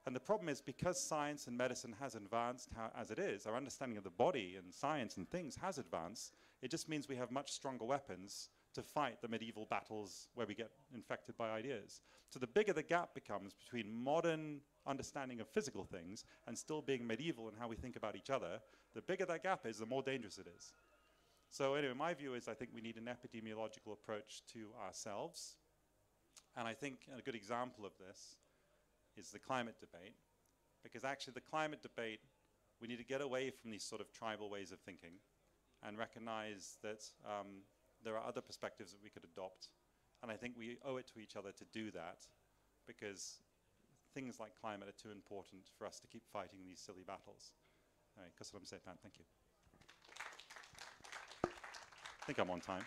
And the problem is, because science and medicine has advanced as it is, our understanding of the body and science and things has advanced, it just means we have much stronger weapons to fight the medieval battles where we get infected by ideas. So the bigger the gap becomes between modern understanding of physical things and still being medieval in how we think about each other, the bigger that gap is, the more dangerous it is. So anyway, my view is I think we need an epidemiological approach to ourselves. And I think a good example of this is the climate debate. Because actually the climate debate, we need to get away from these sort of tribal ways of thinking and recognize that there are other perspectives that we could adopt. And I think we owe it to each other to do that, because things like climate are too important for us to keep fighting these silly battles. Anyway, Köszönöm szépen, thank you. I think I'm on time.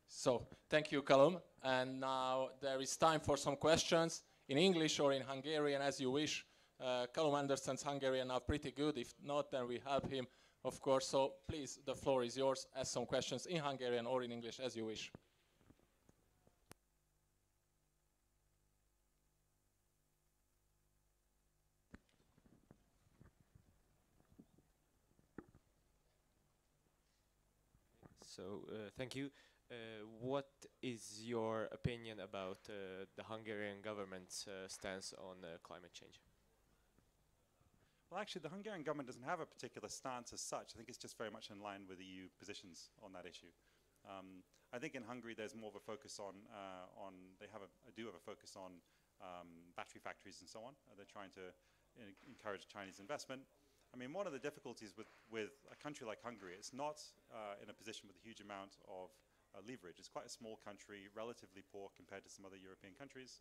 So, thank you, Callum. And now there is time for some questions in English or in Hungarian, as you wish. Callum understands Hungarian now pretty good. If not, then we help him, of course. So, please, the floor is yours. Ask some questions in Hungarian or in English, as you wish. Thank you. What is your opinion about the Hungarian government's stance on climate change? Well, actually, the Hungarian government doesn't have a particular stance as such. I think it's just very much in line with EU positions on that issue. I think in Hungary there's more of a focus on they do have a focus on battery factories and so on. They're trying to encourage Chinese investment. I mean, one of the difficulties with a country like Hungary, it's not in a position with a huge amount of leverage. It's quite a small country, relatively poor compared to some other European countries.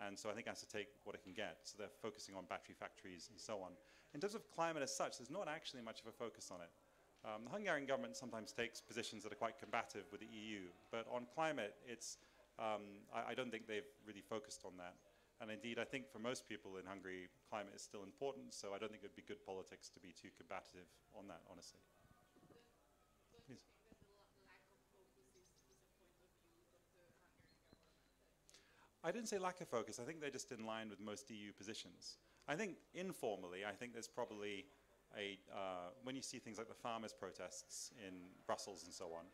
And so I think it has to take what it can get. So they're focusing on battery factories and so on. In terms of climate as such, there's not actually much of a focus on it. The Hungarian government sometimes takes positions that are quite combative with the EU. But on climate, it's, I don't think they've really focused on that. And indeed, I think for most people in Hungary, climate is still important. So I don't think it would be good politics to be too combative on that, honestly. Please. I didn't say lack of focus. I think they're just in line with most EU positions. I think informally, I think there's probably when you see things like the farmers' protests in Brussels and so on,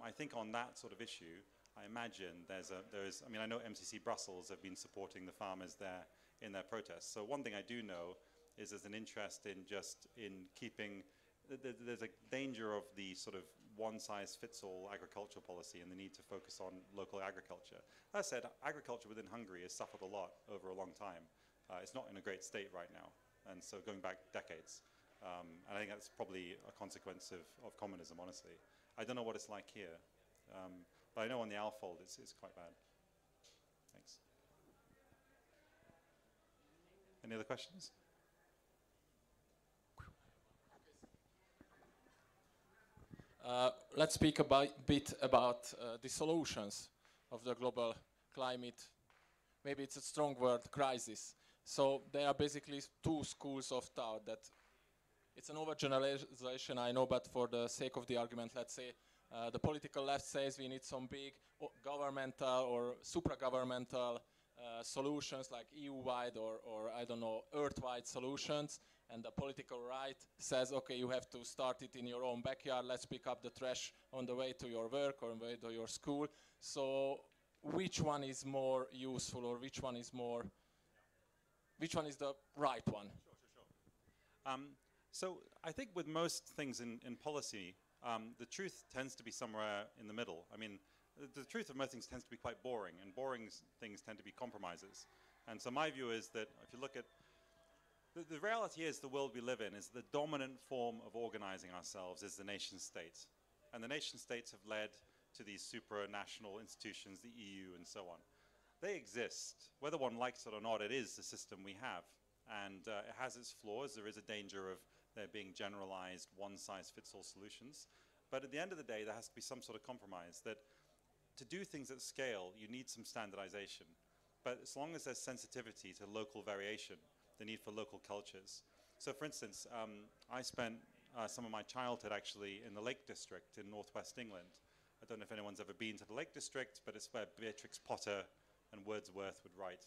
I think on that sort of issue, I imagine I mean, I know MCC Brussels have been supporting the farmers there in their protests. So one thing I do know is there's an interest in keeping, there's a danger of the sort of one-size-fits-all agricultural policy and the need to focus on local agriculture. That said, agriculture within Hungary has suffered a lot over a long time. It's not in a great state right now, and so going back decades. And I think that's probably a consequence of communism, honestly. I don't know what it's like here, but I know on the Alfold it's quite bad. Thanks. Any other questions? Let's speak a bit about the solutions of the global climate. Maybe it's a strong word, crisis. So there are basically two schools of thought. That it's an overgeneralization, I know, but for the sake of the argument, let's say the political left says we need some big governmental or supra-governmental solutions like EU-wide or I don't know, Earth-wide solutions. And the political right says, okay, you have to start it in your own backyard. Let's pick up the trash on the way to your work or on the way to your school. So which one is more useful, or which one is the right one? Sure. So I think with most things in policy, the truth tends to be somewhere in the middle. I mean, the truth of most things tends to be quite boring, and boring things tend to be compromises. And so my view is that if you look at the reality is the world we live in is the dominant form of organizing ourselves is the nation state. And the nation states have led to these supranational institutions, the EU and so on. They exist. Whether one likes it or not, it is the system we have. And it has its flaws. There is a danger of there being generalized one-size-fits-all solutions. But at the end of the day, there has to be some sort of compromise that to do things at scale, you need some standardization. But as long as there's sensitivity to local variation, the need for local cultures. So for instance, I spent some of my childhood actually in the Lake District in northwest England. I don't know if anyone's ever been to the Lake District, but it's where Beatrix Potter and Wordsworth would write.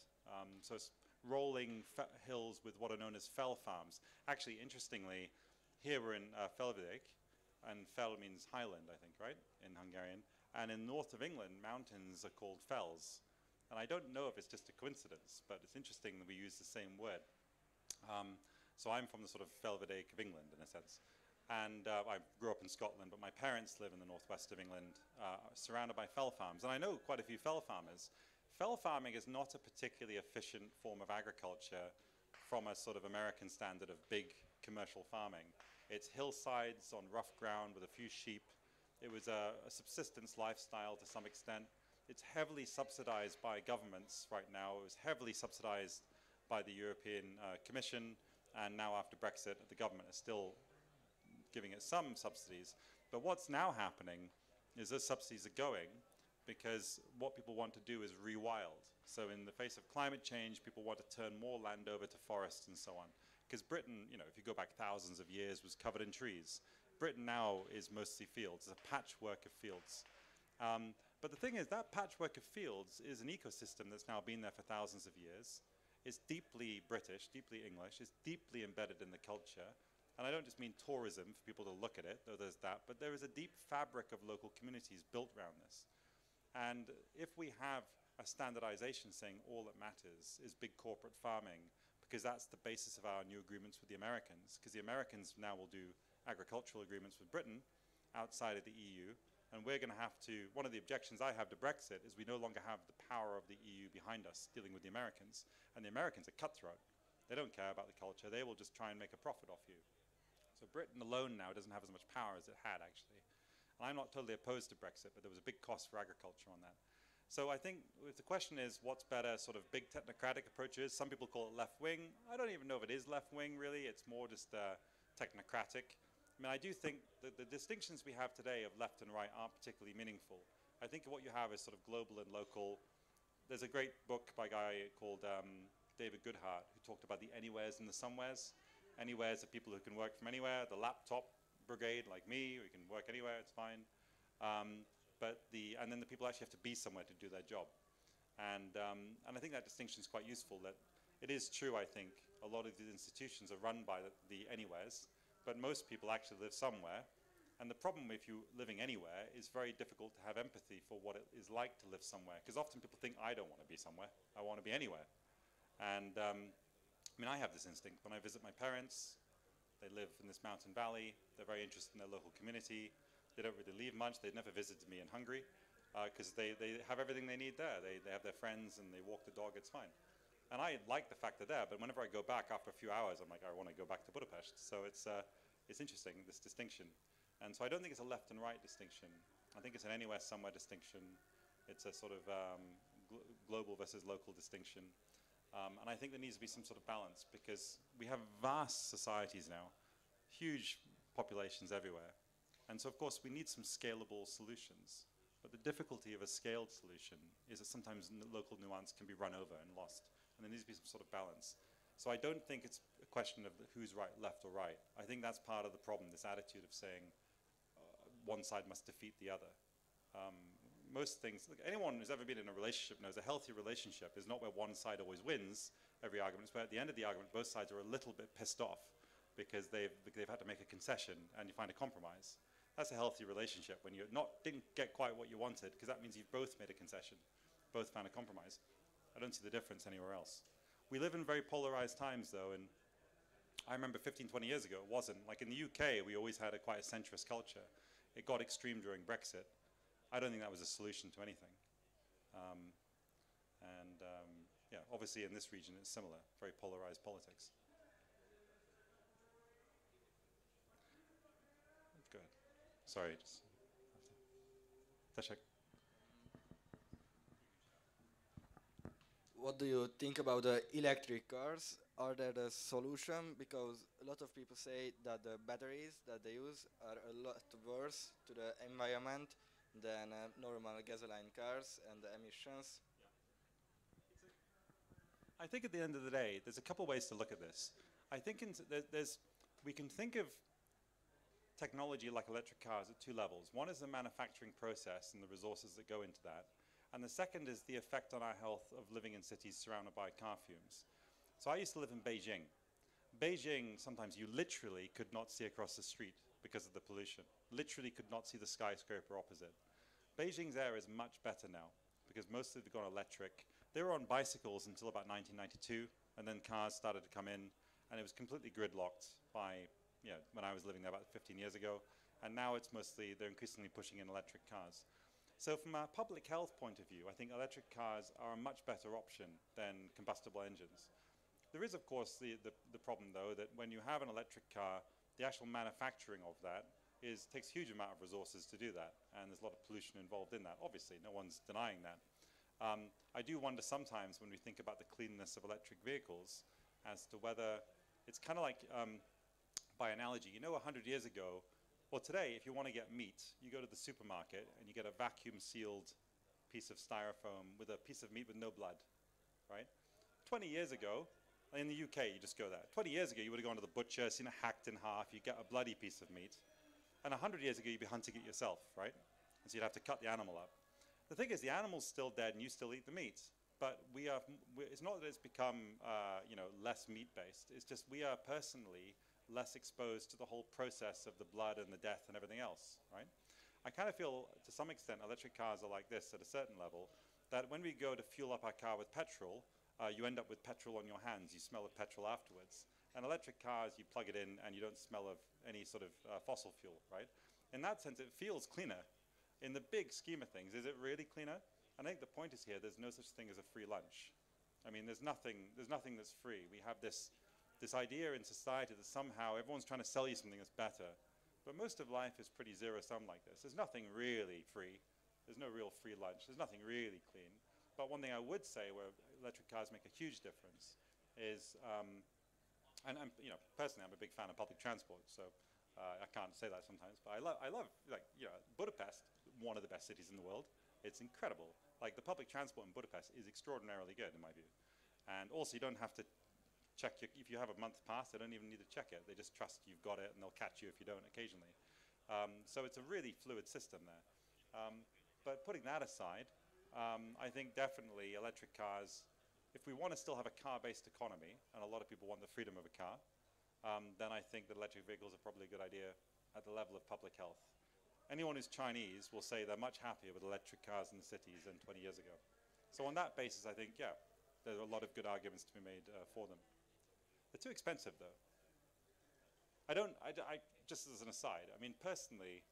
So it's rolling hills with what are known as fell farms. Actually, interestingly, here we're in Felvidék, and fell means highland, I think, right, in Hungarian. And in north of England, mountains are called fells. And I don't know if it's just a coincidence, but it's interesting that we use the same word. So I'm from the sort of Felvidék of England, in a sense. And I grew up in Scotland, but my parents live in the northwest of England, surrounded by fell farms. And I know quite a few fell farmers. Fell farming is not a particularly efficient form of agriculture from a sort of American standard of big commercial farming. It's hillsides on rough ground with a few sheep. It was a subsistence lifestyle to some extent. It's heavily subsidized by governments right now. It was heavily subsidized by the European Commission, and now after Brexit, the government is still giving it some subsidies. But what's now happening is those subsidies are going because what people want to do is rewild. So in the face of climate change, people want to turn more land over to forests and so on. Because Britain, you know, if you go back thousands of years, was covered in trees. Britain now is mostly fields. It's a patchwork of fields. But the thing is, that patchwork of fields is an ecosystem that's now been there for thousands of years. It's deeply British, deeply English. It's deeply embedded in the culture. And I don't just mean tourism for people to look at it, though there's that, but there is a deep fabric of local communities built around this. And if we have a standardization saying all that matters is big corporate farming, because that's the basis of our new agreements with the Americans, because the Americans now will do agricultural agreements with Britain outside of the EU, and we're going to have to, one of the objections I have to Brexit is we no longer have the power of the EU behind us dealing with the Americans, and the Americans are cutthroat. They don't care about the culture, they will just try and make a profit off you. So Britain alone now doesn't have as much power as it had, actually. And I'm not totally opposed to Brexit, but there was a big cost for agriculture on that. So I think if the question is what's better, sort of big technocratic approaches, some people call it left-wing. I don't even know if it is left-wing, really. It's more just technocratic. I mean, I do think that the distinctions we have today of left and right aren't particularly meaningful. I think what you have is sort of global and local. There's a great book by a guy called David Goodhart who talked about the anywheres and the somewheres. Anywheres are people who can work from anywhere. The laptop brigade, like me, we can work anywhere, it's fine. And then the people actually have to be somewhere to do their job. And I think that distinction is quite useful, that it is true, I think, a lot of these institutions are run by the anywheres, but most people actually live somewhere. And the problem if you living anywhere is very difficult to have empathy for what it is like to live somewhere, because often people think, I don't want to be somewhere, I want to be anywhere. And I mean, I have this instinct. When I visit my parents, they live in this mountain valley, they're very interested in their local community, they don't really leave much, they've never visited me in Hungary, because they have everything they need there. They have their friends and they walk the dog, it's fine. And I like the fact they're there, but whenever I go back after a few hours, I'm like, I want to go back to Budapest. So it's interesting, this distinction. And so I don't think it's a left and right distinction. I think it's an anywhere, somewhere distinction. It's a sort of global versus local distinction. And I think there needs to be some sort of balance, because we have vast societies now, huge populations everywhere. And so, of course, we need some scalable solutions. But the difficulty of a scaled solution is that sometimes local nuance can be run over and lost. And there needs to be some sort of balance. So I don't think it's a question of who's right, left or right. I think that's part of the problem, this attitude of saying one side must defeat the other. Most things, look, anyone who's ever been in a relationship knows a healthy relationship is not where one side always wins every argument. It's where at the end of the argument, both sides are a little bit pissed off because they've had to make a concession and you find a compromise. That's a healthy relationship when you didn't get quite what you wanted, because that means you've both made a concession, both found a compromise. I don't see the difference anywhere else. We live in very polarized times, though, and I remember 15, 20 years ago, it wasn't. Like in the UK, we always had quite a centrist culture. It got extreme during Brexit. I don't think that was a solution to anything. Yeah, obviously in this region it's similar, very polarized politics. Go ahead. Sorry. Téves. What do you think about the electric cars? Are they the solution? Because a lot of people say that the batteries that they use are a lot worse to the environment than normal gasoline cars and the emissions. I think at the end of the day, there's a couple ways to look at this. I think we can think of technology like electric cars at two levels. One is the manufacturing process and the resources that go into that. And the second is the effect on our health of living in cities surrounded by car fumes. So I used to live in Beijing. Beijing, sometimes you literally could not see across the street because of the pollution. Literally could not see the skyscraper opposite. Beijing's air is much better now because most of them have gone electric. They were on bicycles until about 1992, and then cars started to come in, and it was completely gridlocked by, when I was living there about 15 years ago. And now it's mostly, they're increasingly pushing in electric cars. So from a public health point of view, I think electric cars are a much better option than combustible engines. There is, of course, the problem, though, that when you have an electric car, the actual manufacturing of that takes a huge amount of resources to do that, and there's a lot of pollution involved in that. Obviously, no one's denying that. I do wonder sometimes when we think about the cleanness of electric vehicles as to whether it's kind of like, by analogy, 100 years ago, well, today, if you want to get meat, you go to the supermarket and you get a vacuum-sealed piece of styrofoam with a piece of meat with no blood, right? 20 years ago, in the UK, you just go there. 20 years ago, you would have gone to the butcher, seen it hacked in half, you get a bloody piece of meat. And 100 years ago, you'd be hunting it yourself, right? And so you'd have to cut the animal up. The thing is, the animal's still dead and you still eat the meat. But it's not that it's become less meat-based. It's just we are personally less exposed to the whole process of the blood and the death and everything else, right? I kind of feel, to some extent, electric cars are like this at a certain level, that when we go to fuel up our car with petrol, you end up with petrol on your hands, you smell of petrol afterwards. And electric cars, you plug it in and you don't smell of any sort of fossil fuel, right? In that sense, it feels cleaner. In the big scheme of things, is it really cleaner? And I think the point is here, there's no such thing as a free lunch. I mean, there's nothing that's free. We have this idea in society that somehow everyone's trying to sell you something that's better. But most of life is pretty zero-sum like this. There's nothing really free. There's no real free lunch. There's nothing really clean. But one thing I would say where electric cars make a huge difference is, and you know, personally, I'm a big fan of public transport, so I can't say that sometimes. But I love, like, you know, Budapest, one of the best cities in the world. It's incredible. Like, the public transport in Budapest is extraordinarily good, in my view. And also, you don't have to check if you have a month pass, they don't even need to check it. They just trust you've got it, and they'll catch you if you don't occasionally. So it's a really fluid system there. But putting that aside, I think definitely electric cars, if we want to still have a car-based economy, and a lot of people want the freedom of a car, then I think that electric vehicles are probably a good idea at the level of public health. Anyone who's Chinese will say they're much happier with electric cars in the cities than 20 years ago. So on that basis, I think, yeah, there are a lot of good arguments to be made for them. They're too expensive, though. Just as an aside, I mean, personally,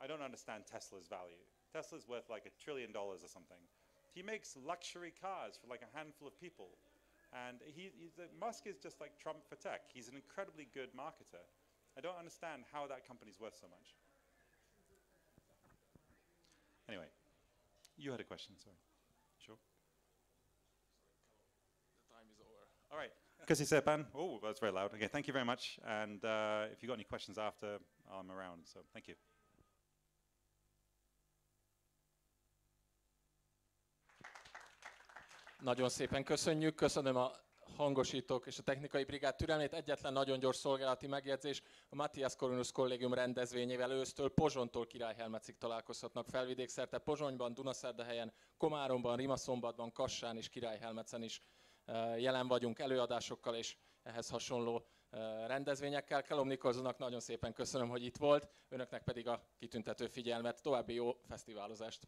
I don't understand Tesla's value. Tesla's worth like $1 trillion or something. He makes luxury cars for like a handful of people. And Musk is just like Trump for tech. He's an incredibly good marketer. I don't understand how that company's worth so much. Anyway, you had a question, sorry. Sure? The time is over. All right. Köszi szépen. Oh, that's very loud. Okay, thank you very much. And if you've got any questions after, I'm around. So thank you. Nagyon szépen köszönjük, köszönöm a hangosítók és a technikai brigád türelmét. Egyetlen nagyon gyors szolgálati megjegyzés, a Matthias Corvinus Kollégium rendezvényével ősztől Pozsontól Királyhelmecig találkozhatnak felvidékszerte. Pozsonyban, Dunaszerdahelyen, Komáromban, Rimaszombatban, Kassán és Királyhelmecen is jelen vagyunk előadásokkal és ehhez hasonló rendezvényekkel. Callum Nicholsonnak nagyon szépen köszönöm, hogy itt volt, önöknek pedig a kitüntető figyelmet. További jó fesztiválozást!